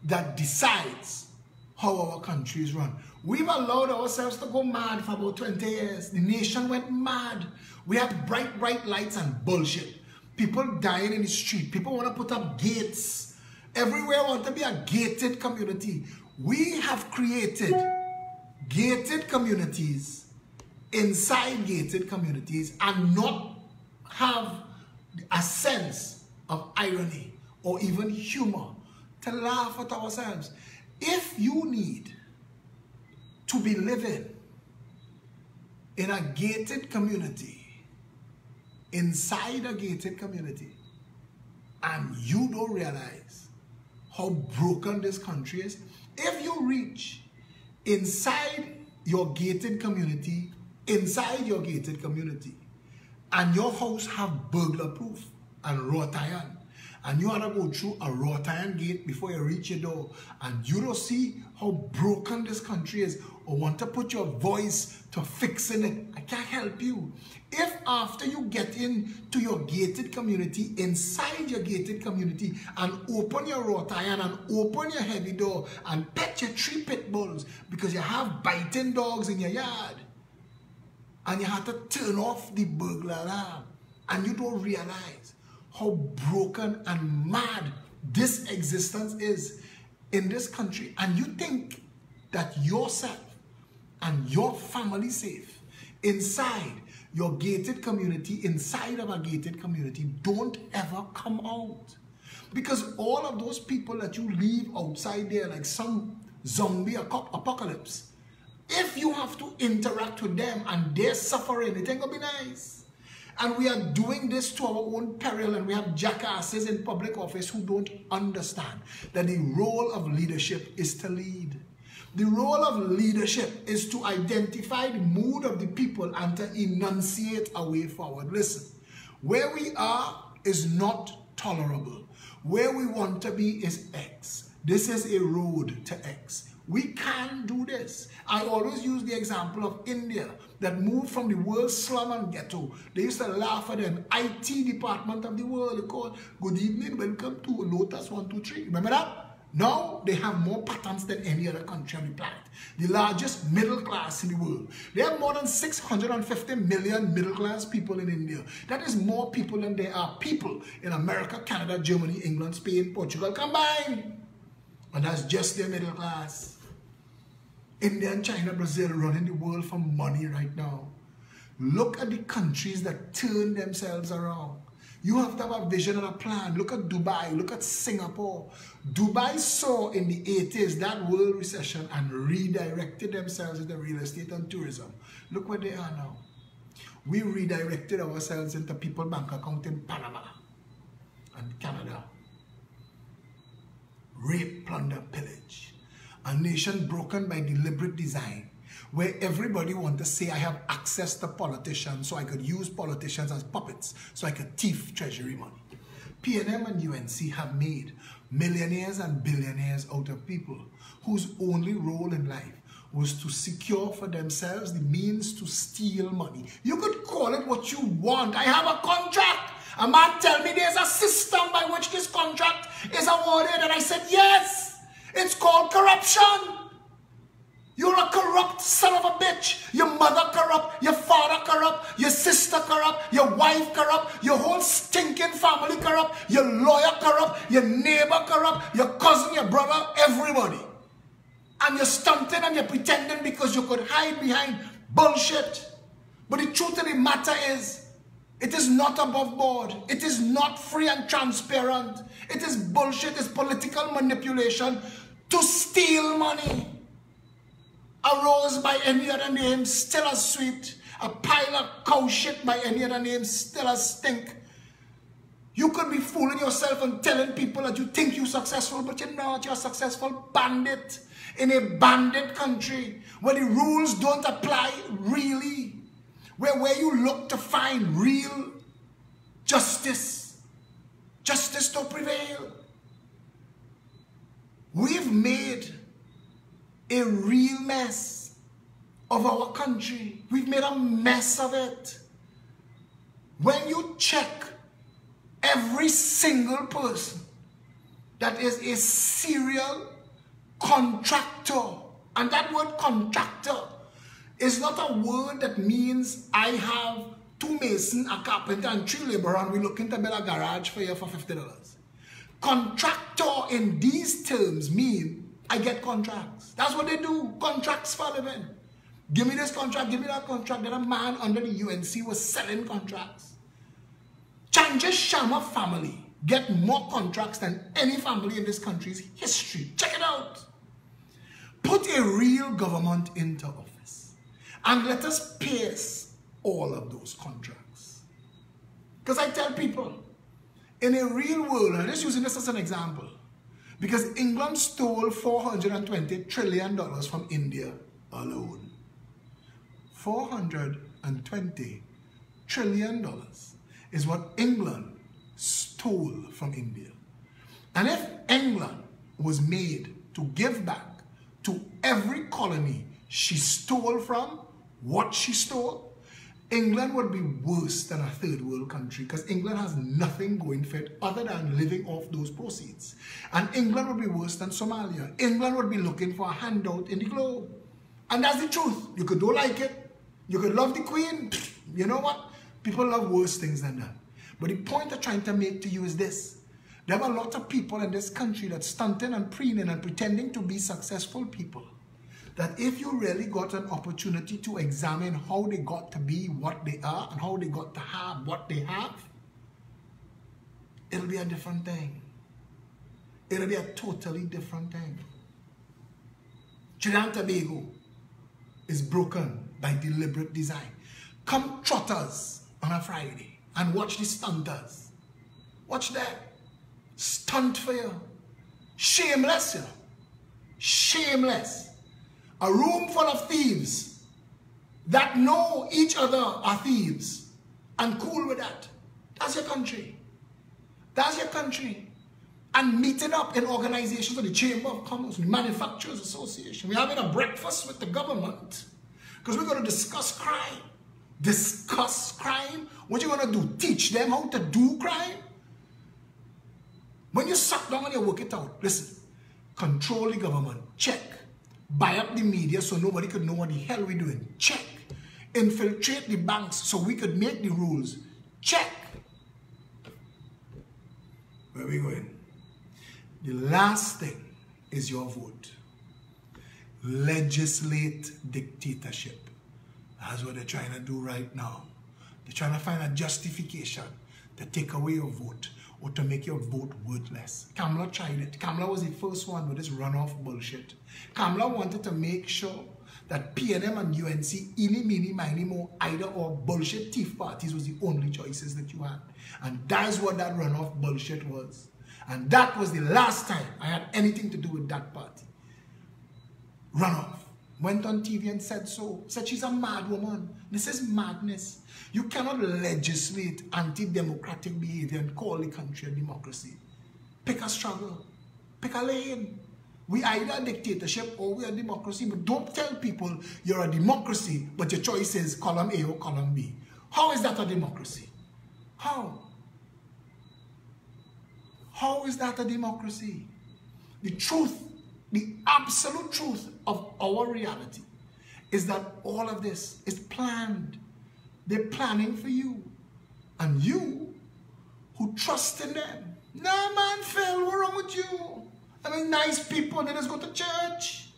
that decides how our country is run. We've allowed ourselves to go mad for about 20 years. The nation went mad. We have bright lights and bullshit. People dying in the street. People want to put up gates. Everywhere want to be a gated community. We have created gated communities inside gated communities and not have a sense of irony or even humor to laugh at ourselves. If you need to be living in a gated community, inside a gated community, and you don't realize how broken this country is, if you reach inside your gated community, and your house have burglar proof and wrought iron, and you have to go through a wrought iron gate before you reach your door, and you don't see how broken this country is or want to put your voice to fixing it, I can't help you. If after you get into your gated community, inside your gated community, and open your wrought iron and open your heavy door and pet your 3 pit bulls because you have biting dogs in your yard, and you have to turn off the burglar alarm, and you don't realize how broken and mad this existence is in this country, and you think that yourself and your family safe inside your gated community, inside of a gated community, don't ever come out. Because all of those people that you leave outside there like some zombie apocalypse, if you have to interact with them and they're suffering, it ain't gonna be nice. And we are doing this to our own peril, and we have jackasses in public office who don't understand that the role of leadership is to lead. The role of leadership is to identify the mood of the people and to enunciate a way forward. Listen, where we are is not tolerable. Where we want to be is X. This is a road to X. We can do this. I always use the example of India that moved from the world slum and ghetto. They used to laugh at them. IT department of the world. They call, good evening, welcome to Lotus 123. Remember that? Now they have more patents than any other country on the planet. The largest middle class in the world. They have more than 650 million middle class people in India. That is more people than there are people in America, Canada, Germany, England, Spain, Portugal combined. And that's just their middle class. India and China, Brazil running the world for money right now. Look at the countries that turn themselves around. You have to have a vision and a plan. Look at Dubai. Look at Singapore. Dubai saw in the 80s that world recession and redirected themselves into real estate and tourism. Look where they are now. We redirected ourselves into people's bank account in Panama and Canada. Rape, plunder, pillage. A nation broken by deliberate design, where everybody wants to say I have access to politicians, so I could use politicians as puppets, so I could thief treasury money. PNM and UNC have made millionaires and billionaires out of people whose only role in life was to secure for themselves the means to steal money. You could call it what you want. I have a contract. A man tell me there's a system by which this contract is awarded, and I said yes. It's called corruption. You're a corrupt son of a bitch. Your mother corrupt, your father corrupt, your sister corrupt, your wife corrupt, your whole stinking family corrupt, your lawyer corrupt, your neighbor corrupt, your cousin, your brother, everybody. And you're stunting and you're pretending because you could hide behind bullshit. But the truth of the matter is, it is not above board. It is not free and transparent. It is bullshit. It's political manipulation to steal money. A rose by any other name, still as sweet. A pile of cow shit by any other name, still as stink. You could be fooling yourself and telling people that you think you're successful, but you're not. You're a successful bandit in a bandit country where the rules don't apply really. Where you look to find real justice. Justice to prevail. We've made a real mess of our country. We've made a mess of it. When you check every single person that is a serial contractor, and that word contractor is not a word that means I have 2 masons, a carpenter, and 3 laborers, and we're looking to build a garage for you for $50. Contractor in these terms mean I get contracts. That's what they do. Contracts for a living. Give me this contract, give me that contract. Then a man under the UNC was selling contracts. Changes Sharma family get more contracts than any family in this country's history. Check it out. Put a real government into office and let us pierce all of those contracts. Because I tell people, in a real world, and I'm just using this as an example, because England stole $420 trillion from India alone. $420 trillion is what England stole from India. And if England was made to give back to every colony she stole from what she stole, England would be worse than a third world country, because England has nothing going for it other than living off those proceeds. And England would be worse than Somalia. England would be looking for a handout in the globe. And that's the truth. You could don't like it. You could love the Queen. You know what? People love worse things than that. But the point I'm trying to make to you is this. There are a lot of people in this country that's stunting and preening and pretending to be successful people. that if you really got an opportunity to examine how they got to be what they are and how they got to have what they have, it'll be a different thing. It'll be a totally different thing. Trinidad and Tobago is broken by deliberate design. Come trotters on a Friday and watch the stunters. Watch that. Stunt for you. Shameless, you know. Shameless. A room full of thieves that know each other are thieves and cool with that. That's your country. That's your country. And meeting up in organizations of the Chamber of Commerce, the Manufacturers Association. We're having a breakfast with the government because we're going to discuss crime. Discuss crime? What you going to do? Teach them how to do crime? When you sit down and you work it out, listen, control the government, check. Buy up the media so nobody could know what the hell we're doing, check. Infiltrate the banks so we could make the rules, check. Where are we going? The last thing is your vote. Legislate dictatorship. That's what they're trying to do right now. They're trying to find a justification to take away your vote or to make your vote worthless. Kamala tried it. Kamala was the first one with this runoff bullshit. Kamala wanted to make sure that PNM and UNC, eeny, meeny, miny, mo, either or bullshit thief parties was the only choices that you had. And that's what that runoff bullshit was. And that was the last time I had anything to do with that party. Runoff. Went on TV and said so. Said she's a mad woman. This is madness. You cannot legislate anti-democratic behavior and call the country a democracy. Pick a struggle. Pick a lane. We either a dictatorship or we are a democracy. But don't tell people you're a democracy, but your choice is column A or column B. How is that a democracy? How? How is that a democracy? The truth, the absolute truth of our reality is that all of this is planned. They're planning for you. And you, who trust in them. Nah, man, Phil, what's wrong with you? I mean, nice people, they just go to church.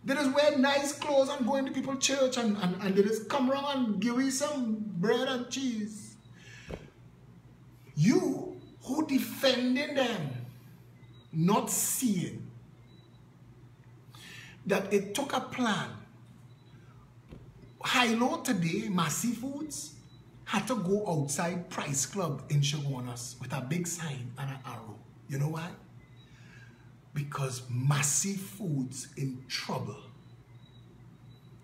They just wear nice clothes and go into people's church and they just come around and give you some bread and cheese. You who defending them, not seeing that it took a plan. Hilo today, Massy Foods, had to go outside Price Club in Chaguanas with a big sign and an arrow. You know why? Because Massy Foods in trouble.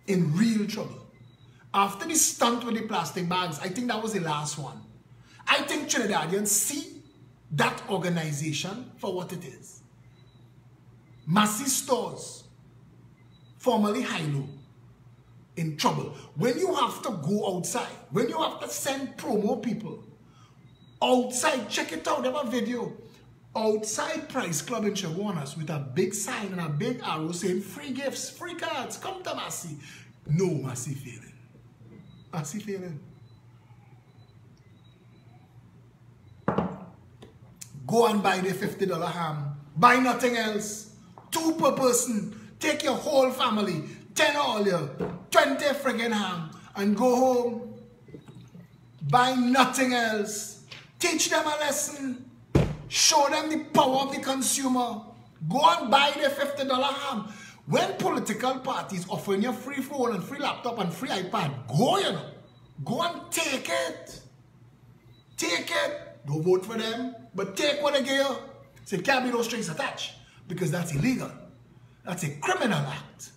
In real trouble. After the stunt with the plastic bags, I think that was the last one. I think Trinidadians see that organization for what it is. Massy Stores, formerly Hilo, in trouble. When you have to go outside, when you have to send promo people outside, check it out, they have a video. Outside Price Club in Chaguanas with a big sign and a big arrow saying free gifts, free cards, come to Massy. No Massy failing. Massy failing. Go and buy the $50 ham. Buy nothing else. 2 per person. Take your whole family. 10 all you. 20 friggin' ham. And go home. Buy nothing else. Teach them a lesson. Show them the power of the consumer. Go and buy the $50 ham. When political parties offering you free phone and free laptop and free iPad, go, you know. Go and take it. Take it. Don't vote for them, but take what they give you. So it can't be no strings attached because that's illegal. That's a criminal act.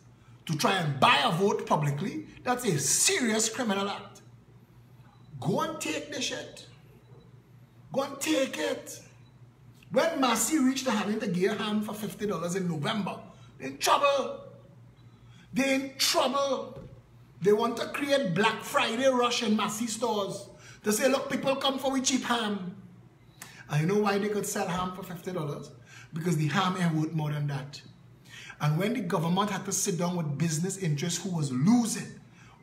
To try and buy a vote publicly, that's a serious criminal act. Go and take the shit. Go and take it. When Massy reached to having to give ham for $50 in November, they're in trouble. They're in trouble. They want to create Black Friday rush in Massy stores. To say, look, people come for we cheap ham. And you know why they could sell ham for $50? Because the ham ain't worth more than that. And when the government had to sit down with business interests who was losing,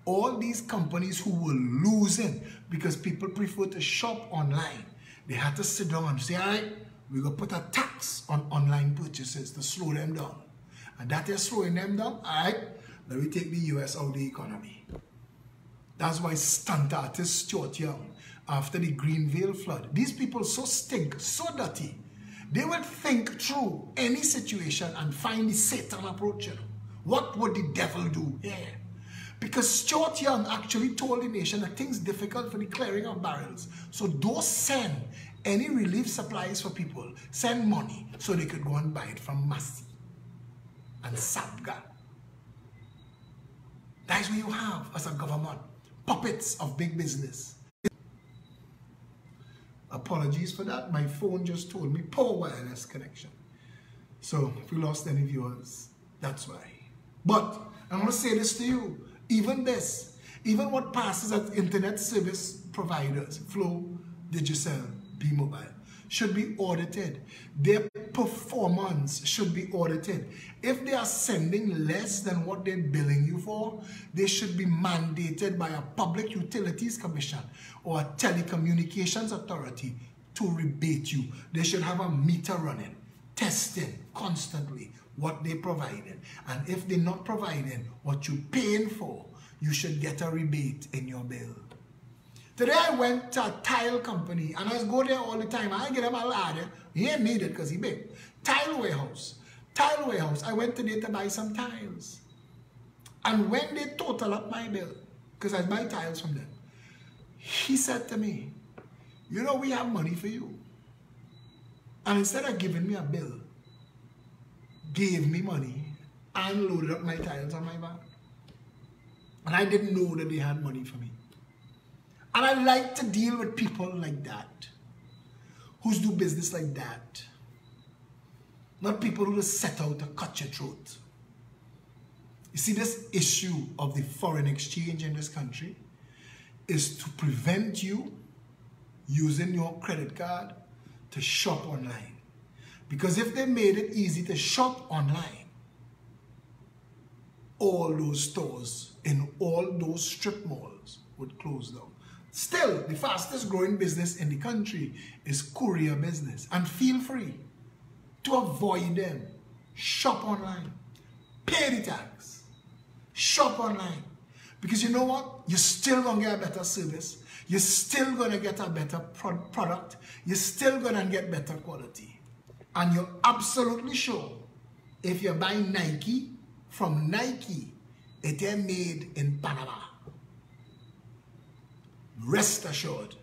all these companies who were losing because people prefer to shop online, they had to sit down and say, all right, we're going to put a tax on online purchases to slow them down. and that is slowing them down, all right, let me take the US out of the economy. That's why stunt artist Stuart Young, after the Greenville flood, these people so stink, so dirty, they would think through any situation and find the Satan approach. You know? What would the devil do here? Because Stuart Young actually told the nation that things difficult for the clearing of barrels. So don't send any relief supplies for people. Send money so they could go and buy it from Massey and Sabga. That's what you have as a government. Puppets of big business. Apologies for that. My phone just told me poor wireless connection. So if we lost any viewers, that's why. But I'm going to say this to you. Even this, even what passes as internet service providers, Flow, Digicel, B-Mobile, should be audited. Their performance should be audited. If they are sending less than what they're billing you for, they should be mandated by a Public Utilities Commission or a telecommunications authority to rebate you. They should have a meter running, testing constantly what they're providing. And if they're not providing what you're paying for, you should get a rebate in your bill. Today I went to a tile company and I go there all the time. I get him a ladder. He ain't need it because he big. Tile warehouse. Tile warehouse. I went today to buy some tiles. And when they total up my bill, because I buy tiles from them, he said to me, you know, we have money for you. And instead of giving me a bill, gave me money and loaded up my tiles on my back. And I didn't know that they had money for me. And I like to deal with people like that, who do business like that. Not people who just set out to cut your throat. You see, this issue of the foreign exchange in this country is to prevent you using your credit card to shop online. Because if they made it easy to shop online, all those stores in all those strip malls would close down. Still, the fastest growing business in the country is courier business. And feel free to avoid them. Shop online. Pay the tax. Shop online. Because you know what? You're still going to get a better service. You're still going to get a better product. You're still going to get better quality. And you're absolutely sure if you buy Nike from Nike, it is made in Panama. Rest assured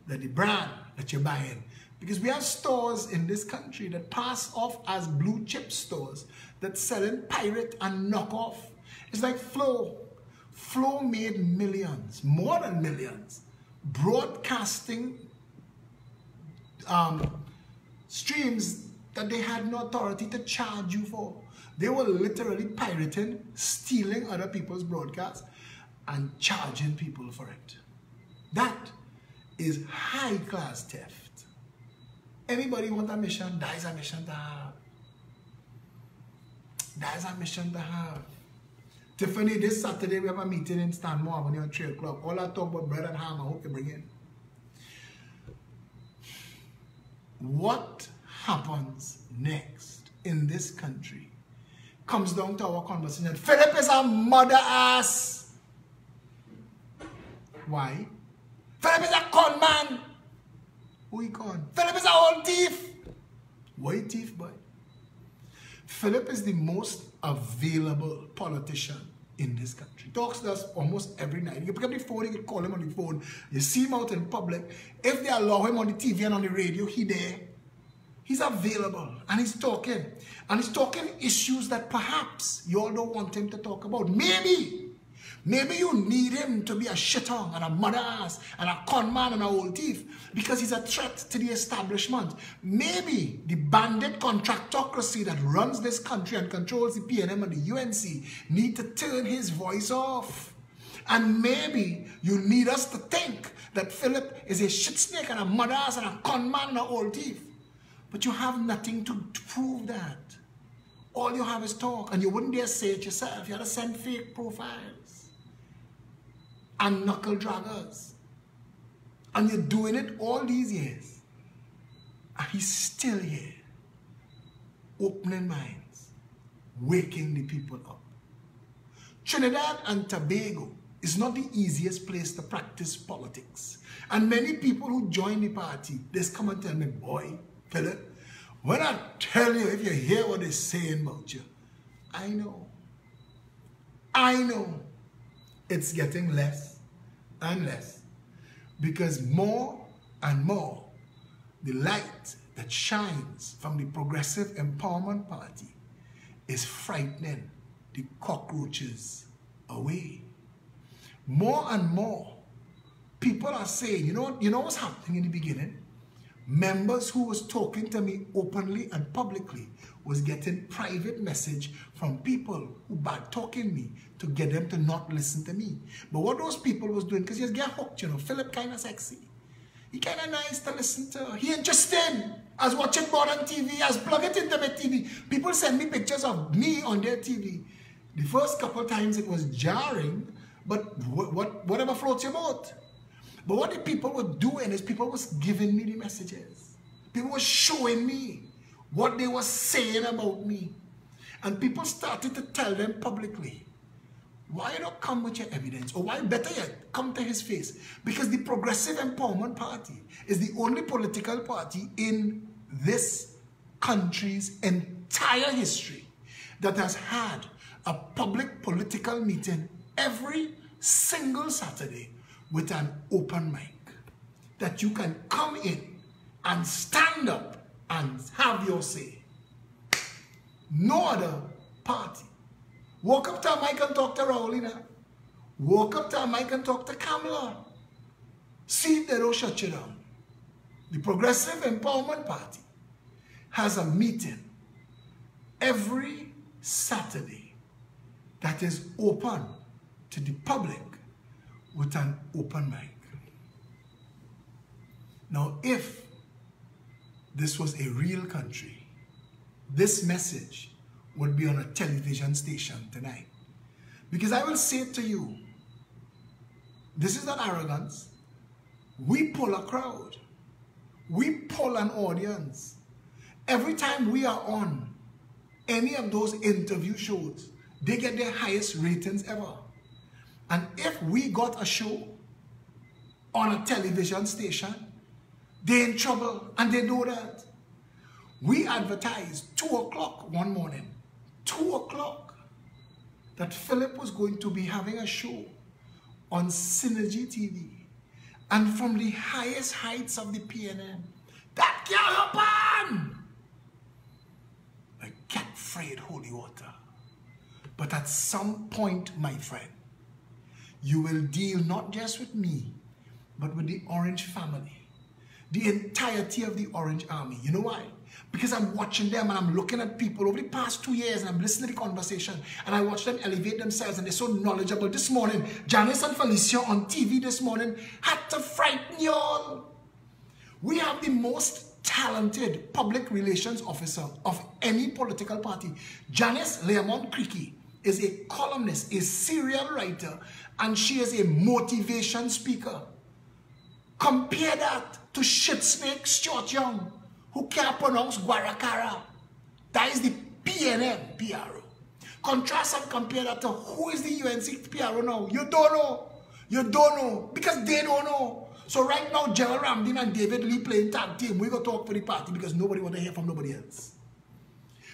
that the brand that you're buying, because we have stores in this country that pass off as blue chip stores that selling pirate and knockoff. It's like Flow. Flow made millions, more than millions, broadcasting streams that they had no authority to charge you for. They were literally pirating, stealing other people's broadcasts and charging people for it. That is high-class theft. Anybody want a mission? That is a mission to have. That is a mission to have. Tiffany, this Saturday we have a meeting in Stanmore Avenue at 3 o'clock. All I talk about bread and ham, I hope you bring in. What happens next in this country comes down to our conversation. Phillip is a mother ass. Why? Phillip is a con man. Who he con? Phillip is a old thief. Why thief, boy? Phillip is the most available politician in this country. Talks to us almost every night. You pick up the phone, you can call him on the phone. You see him out in public. If they allow him on the TV and on the radio, he there. He's available and he's talking. And he's talking issues that perhaps you all don't want him to talk about. Maybe you need him to be a shitong and a mother ass and a con man and a old thief because he's a threat to the establishment. Maybe the bandit contractocracy that runs this country and controls the PNM and the UNC need to turn his voice off. And maybe you need us to think that Phillip is a shit snake and a mother ass and a con man and a old thief. But you have nothing to prove that. All you have is talk, and you wouldn't dare say it yourself. You had to send fake profiles and knuckle draggers. And you're doing it all these years. And he's still here, opening minds, waking the people up. Trinidad and Tobago is not the easiest place to practice politics. And many people who join the party, they come and tell me, boy, Phillip, when I tell you, if you hear what they're saying about you, I know it's getting less and less, because more and more the light that shines from the Progressive Empowerment Party is frightening the cockroaches away. More and more people are saying, you know what's happening in the beginning? Members who was talking to me openly and publicly was getting private message from people who bad talking me to get them to not listen to me. But what those people was doing, because you get hooked, Phillip kind of sexy. He kind of nice to listen to. He interesting. I was watching board on TV. I was plugging it into my TV. People send me pictures of me on their TV. The first couple of times it was jarring, but whatever floats your boat. But what the people were doing is people was giving me the messages. People were showing me what they were saying about me. And people started to tell them publicly, why you don't come with your evidence? Or why, better yet, come to his face? Because the Progressive Empowerment Party is the only political party in this country's entire history that has had a public political meeting every single Saturday with an open mic. That you can come in and stand up and have your say. No other party. Walk up to a mic and talk to Raulina. Walk up to a mic and talk to Kamala. See if they don't shut you down. The Progressive Empowerment Party has a meeting every Saturday that is open to the public with an open mic. Now, if this was a real country, this message would be on a television station tonight. Because I will say to you, this is not arrogance. We pull a crowd. We pull an audience. Every time we are on any of those interview shows, they get their highest ratings ever. And if we got a show on a television station, they're in trouble, and they know that. We advertised 2 o'clock one morning, 2 o'clock, that Phillip was going to be having a show on Synergy TV. And from the highest heights of the PNM, that can't happen! I can't afraid holy water. But at some point, my friend, you will deal not just with me, but with the Orange family. The entirety of the Orange Army. You know why? Because I'm watching them and I'm looking at people over the past 2 years and I'm listening to the conversation and I watch them elevate themselves and they're so knowledgeable. This morning, Janice and Felicia on TV this morning had to frighten y'all. We have the most talented public relations officer of any political party. Janice Leamon Creaky is a columnist, a serial writer, and she is a motivation speaker. Compare that to shitsnake Stuart Young, who can't pronounce Guaracara. That is the PNM PRO. Contrast and compare that to who is the UNC PRO now. You don't know. You don't know. Because they don't know. So right now, Gerald Ramdin and David Lee playing tag team. We're going to talk for the party because nobody want to hear from nobody else.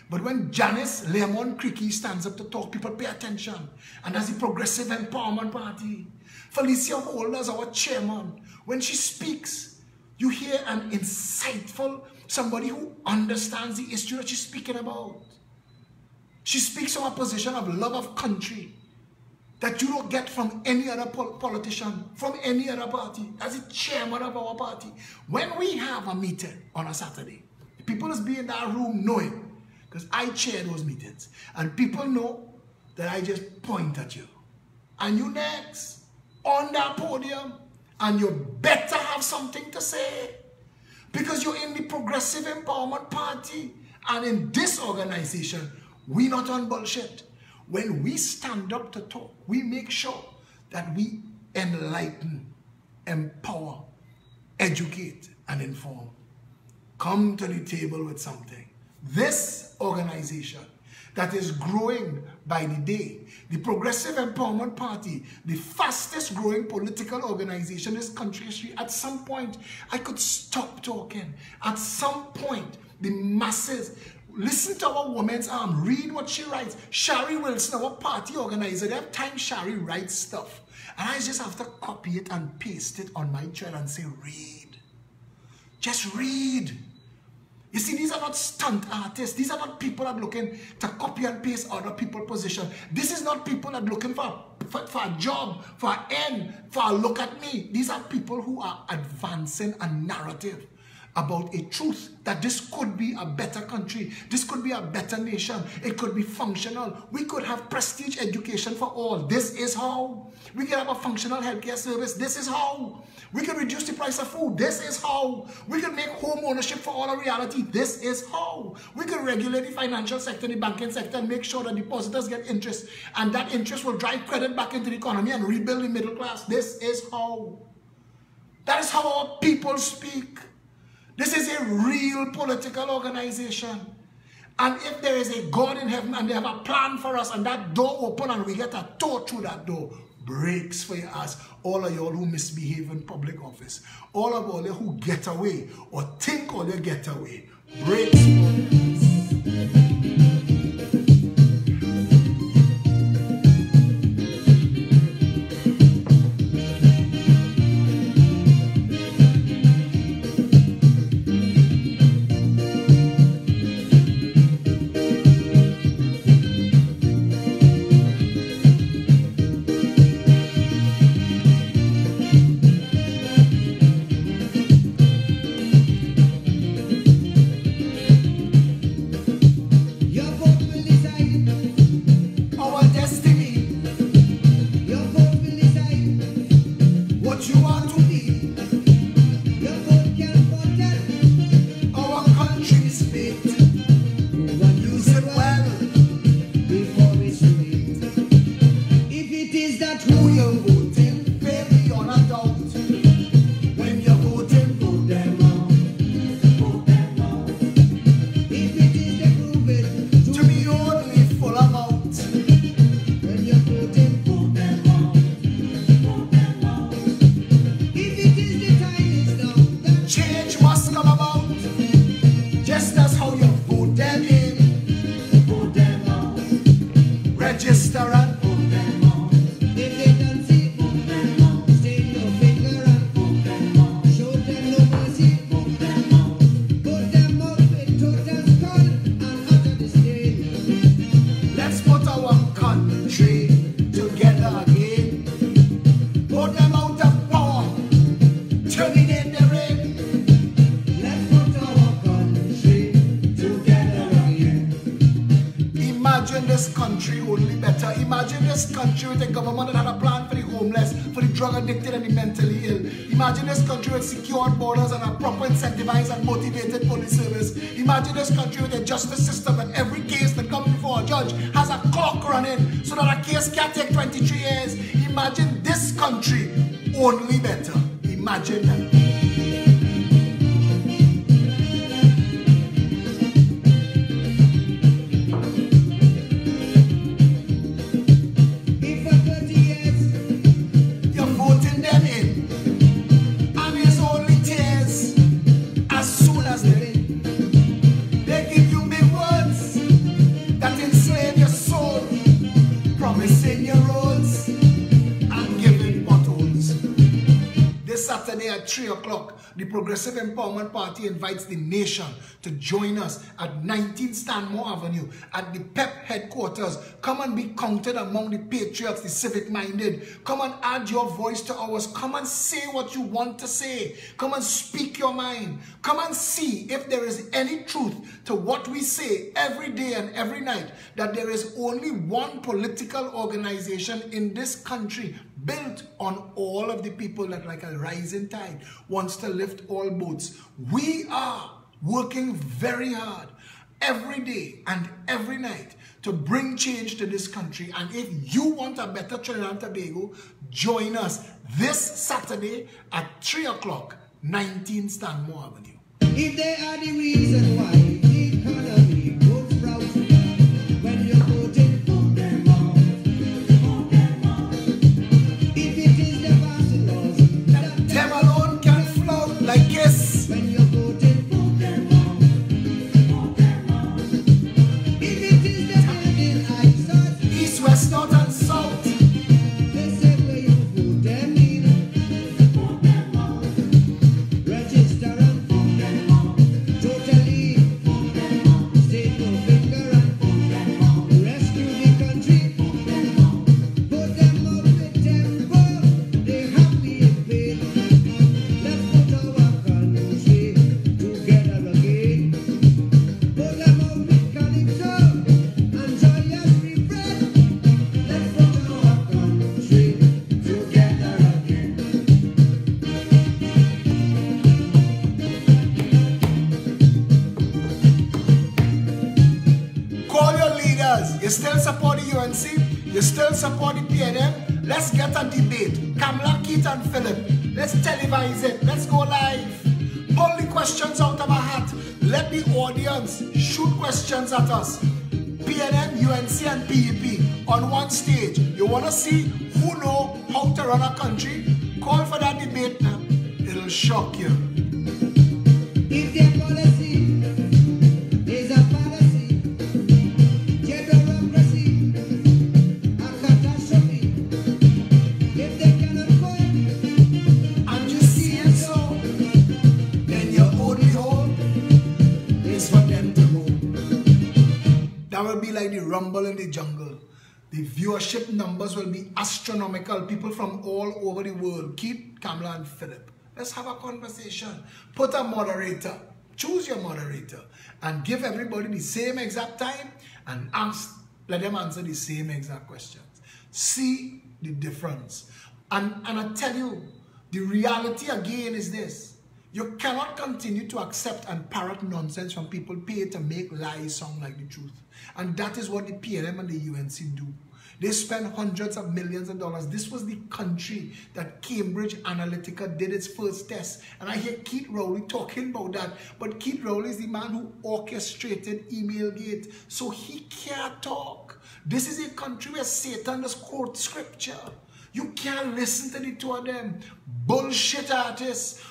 But when Janice Leamon Creaky stands up to talk, people pay attention. And that's the Progressive Empowerment Party. Felicia Holder's our chairman. When she speaks, you hear an insightful, somebody who understands the issue that she's speaking about. She speaks from a position of love of country that you don't get from any other politician, from any other party, as the chairman of our party. When we have a meeting on a Saturday, the people is be in that room knowing, because I chair those meetings, and people know that I just point at you. And you next, on that podium, and you better have something to say. Because you're in the Progressive Empowerment Party. And in this organization, we not on bullshit. When we stand up to talk, we make sure that we enlighten, empower, educate, and inform. Come to the table with something. This organization that is growing by the day. The Progressive Empowerment Party, the fastest growing political organization in this country history. At some point, I could stop talking. At some point, the masses, listen to our woman's arm, read what she writes. Shari Wilson, our party organizer, every time Shari writes stuff, and I just have to copy it and paste it on my thread and say, read. Just read. You see, these are not stunt artists. These are not people that are looking to copy and paste other people's position. This is not people that are looking for a job, for an end, for a look at me. These are people who are advancing a narrative about a truth that this could be a better country. This could be a better nation. It could be functional. We could have prestige education for all. This is how. We can have a functional healthcare service. This is how. We can reduce the price of food. This is how. We can make home ownership for all a reality. This is how. We can regulate the financial sector, the banking sector, and make sure that depositors get interest. And that interest will drive credit back into the economy and rebuild the middle class. This is how. That is how our people speak. This is a real political organization. And if there is a God in heaven and they have a plan for us and that door open and we get a toe through that door, breaks for your ass. All of y'all who misbehave in public office, all of y'all who get away or think all you get away, breaks for your ass. Imagine this country with a government that had a plan for the homeless, for the drug addicted and the mentally ill. Imagine this country with secured borders and a proper incentivized and motivated police service. Imagine this country with a justice system that every case that comes before a judge has a clock running so that a case can't take 23 years. Imagine this country, only better. Imagine that. Saturday at 3 o'clock, the Progressive Empowerment Party invites the nation to join us at 19 Stanmore Avenue at the PEP headquarters. Come and be counted among the patriots, the civic-minded. Come and add your voice to ours. Come and say what you want to say. Come and speak your mind. Come and see if there is any truth to what we say every day and every night, that there is only one political organization in this country built on all of the people that, like a rising tide, wants to lift all boats. We are working very hard every day and every night to bring change to this country. And if you want a better Trinidad and Tobago, join us this Saturday at 3 o'clock, 19 Stanmore Avenue. If they are the reason why the economy goes round, when you You still support the UNC? You still support the PNM? Let's get a debate. Kamala, Keith and Phillip. Let's televise it. Let's go live. Pull the questions out of our hat. Let the audience shoot questions at us. PNM, UNC and PEP on one stage. You want to see who know how to run a country? Call for that debate now. It'll shock you. If their policy is a fallacy, bureaucracy, a catastrophe, if they cannot cope and you see it so, then your only hope is for them to move. That will be like the rumble in the jungle. The viewership numbers will be astronomical. People from all over the world. Keith, Kamala and Phillip. Let's have a conversation. Put a moderator. Choose your moderator. And give everybody the same exact time. And let them answer the same exact questions. See the difference. And I tell you, the reality again is this. You cannot continue to accept and parrot nonsense from people paid to make lies sound like the truth. And that is what the PNM and the UNC do. They spend hundreds of millions of dollars. This was the country that Cambridge Analytica did its first test. And I hear Keith Rowley talking about that. But Keith Rowley is the man who orchestrated Emailgate. So he can't talk. This is a country where Satan just quotes scripture. You can't listen to the two of them. Bullshit artists.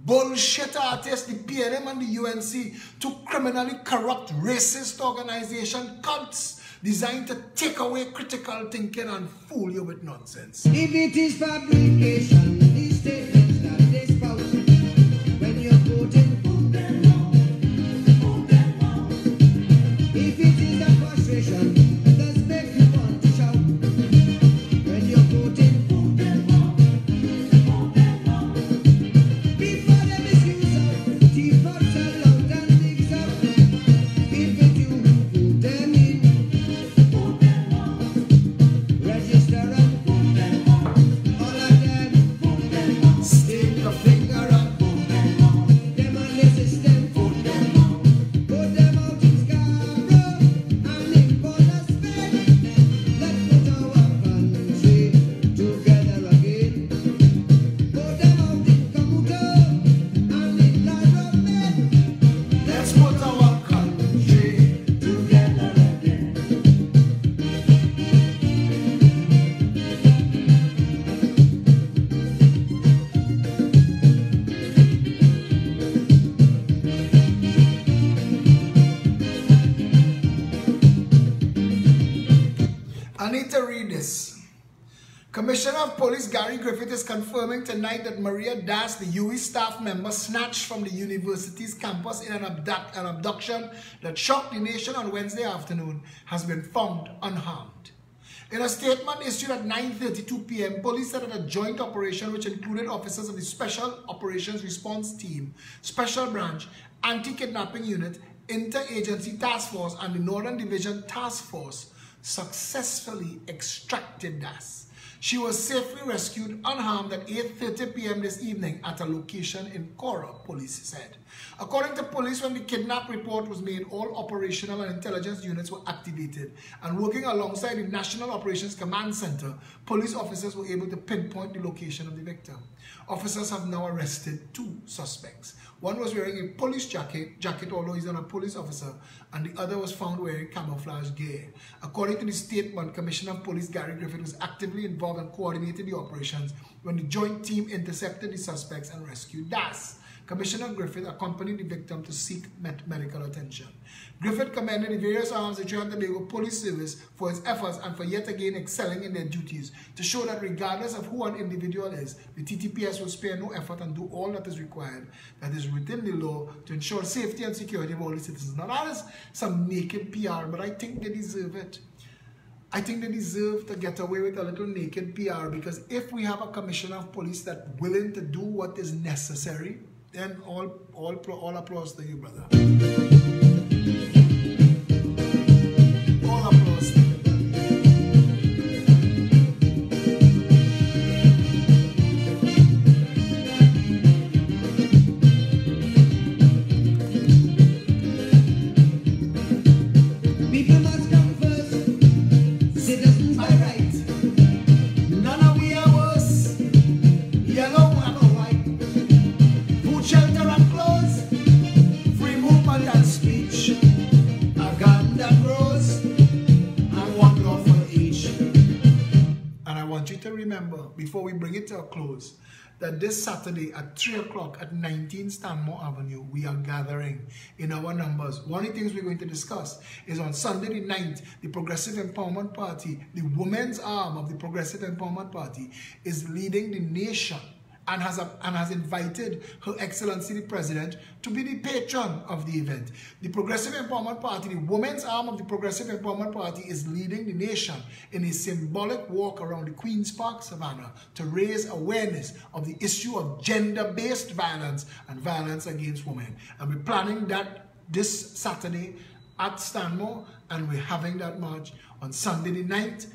Bullshit artists, the PNM and the UNC, to criminally corrupt racist organization cults designed to take away critical thinking and fool you with nonsense. if it is fabrication, these statements that they spout, when you're voting, prove them wrong, prove them wrong. If it is a frustration, does make you want to shout, when you're voting, prove them wrong, prove them wrong. Before they misuse us, thief out, sell out and mix up. If it you who put them in, put them on. Register and put them on. All of them, put them on. Stick your finger and Put them on. Them on the system, put them on. Put them out in Scarborough and in Bonus Bay. Let's put our country together again. Put them out in Kamuto and in Laramie. let's put our country Together again. I need to read this. Commissioner of Police Gary Griffith is confirming tonight that Maria Das, the UE staff member snatched from the university's campus in an abduction that shocked the nation on Wednesday afternoon, has been found unharmed. In a statement issued at 9:32 p.m., police said that a joint operation which included officers of the Special Operations Response Team, Special Branch, Anti-Kidnapping Unit, Interagency Task Force, and the Northern Division Task Force successfully extracted Das. She was safely rescued unharmed at 8:30 p.m. this evening at a location in Cora, police said. According to police, when the kidnap report was made, all operational and intelligence units were activated, and working alongside the National Operations Command Center, police officers were able to pinpoint the location of the victim. Officers have now arrested 2 suspects. One was wearing a police jacket, although he's not a police officer, and the other was found wearing camouflage gear. According to the statement, Commissioner of Police Gary Griffith was actively involved and coordinated the operations when the joint team intercepted the suspects and rescued Das. Commissioner Griffith accompanied the victim to seek medical attention. Griffith commended the various arms of the Trinidad and Tobago Police Service for its efforts and for yet again excelling in their duties to show that regardless of who an individual is, the TTPS will spare no effort and do all that is required, that is within the law, to ensure safety and security of all the citizens. Now that is some naked PR, but I think they deserve it. I think they deserve to get away with a little naked PR, because if we have a commissioner of police that's willing to do what is necessary, then all applause to you, brother. All applause to you. People must come first. to remember, before we bring it to a close, that this Saturday at 3 o'clock at 19 Stanmore Avenue, we are gathering in our numbers. One of the things we're going to discuss is on Sunday the 9th, the Progressive Empowerment Party, the women's arm of the Progressive Empowerment Party, is leading the nation and has invited Her Excellency the President to be the patron of the event. The Progressive Empowerment Party, the women's arm of the Progressive Empowerment Party, is leading the nation in a symbolic walk around the Queen's Park Savannah to raise awareness of the issue of gender-based violence and violence against women. And we're planning that this Saturday at Stanmore, and we're having that march on Sunday the 9th.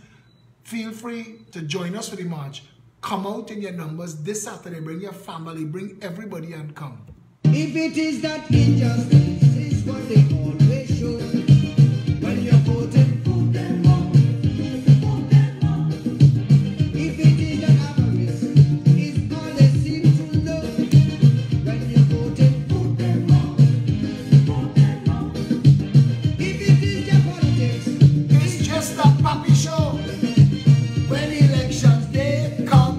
Feel free to join us for the march. Come out in your numbers this Saturday. Bring your family, bring everybody and come. If it is that injustice is what they always show, when you're voting, vote them out. If it is that avarice is all they seem to know, when you're voting, vote them out. If it is their politics, It's just a puppy show. when elections day come,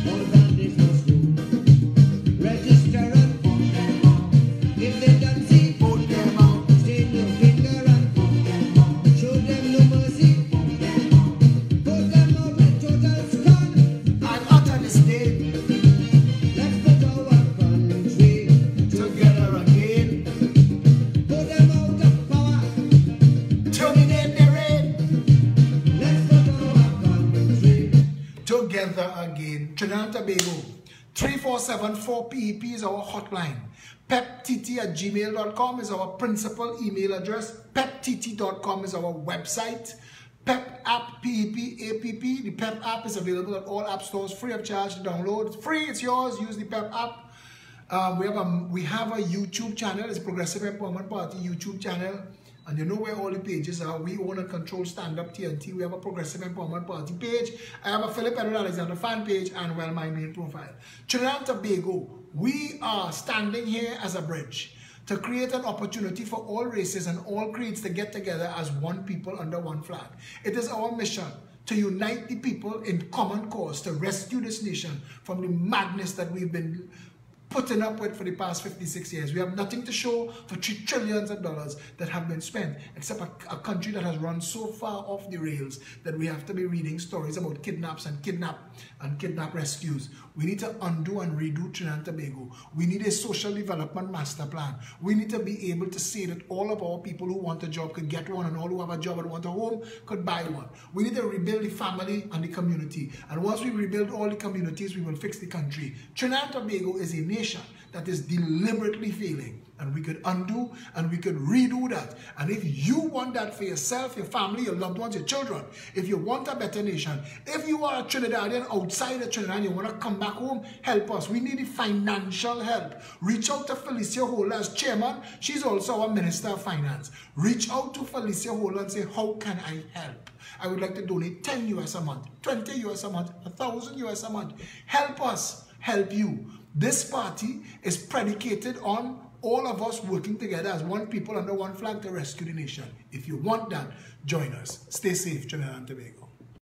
all that is must do. Register and vote them out. If they don't see, Vote them out. stain your finger and vote them out. Show them no mercy, vote them out. Vote them out with total scorn. And utter disdain. Let's put our country Together again. Put them out of power. Terminate the reign. Let's put our country. Together again. Trinidad and Tobago. 347-4PEP is our hotline. peptt@gmail.com is our principal email address. peptt.com is our website. Pep app, PEP, the Pep app is available at all app stores, free of charge to download. It's free, it's yours. Use the Pep app. We have a YouTube channel. It's Progressive Empowerment Party YouTube channel. And you know where all the pages are. We own and control Stand Up TNT. We have a Progressive Empowerment Party page. I have a Phillip Alexander fan page and, well, my main profile. Trinidad and Tobago, we are standing here as a bridge to create an opportunity for all races and all creeds to get together as one people under one flag. It is our mission to unite the people in common cause to rescue this nation from the madness that we've been putting up with for the past 56 years. We have nothing to show for trillions of dollars that have been spent, except a country that has run so far off the rails that we have to be reading stories about kidnaps and kidnap rescues. We need to undo and redo Trinidad and Tobago. We need a social development master plan. We need to be able to say that all of our people who want a job could get one, and all who have a job and want a home could buy one. We need to rebuild the family and the community. And once we rebuild all the communities, we will fix the country. Trinidad and Tobago is a nation that is deliberately failing, and we could undo and we could redo that. And if you want that for yourself, your family, your loved ones, your children, if you want a better nation, if you are a Trinidadian outside of Trinidad and you want to come back home, help us. We need financial help. Reach out to Felicia Hola as chairman. She's also our Minister of Finance. Reach out to Felicia Hola and say, how can I help? I would like to donate 10 US a month, 20 US a month, 1,000 US a month. Help us, help you. This party is predicated on all of us working together as one people under one flag to rescue the nation. If you want that, join us. Stay safe, Trinidad and Tobago.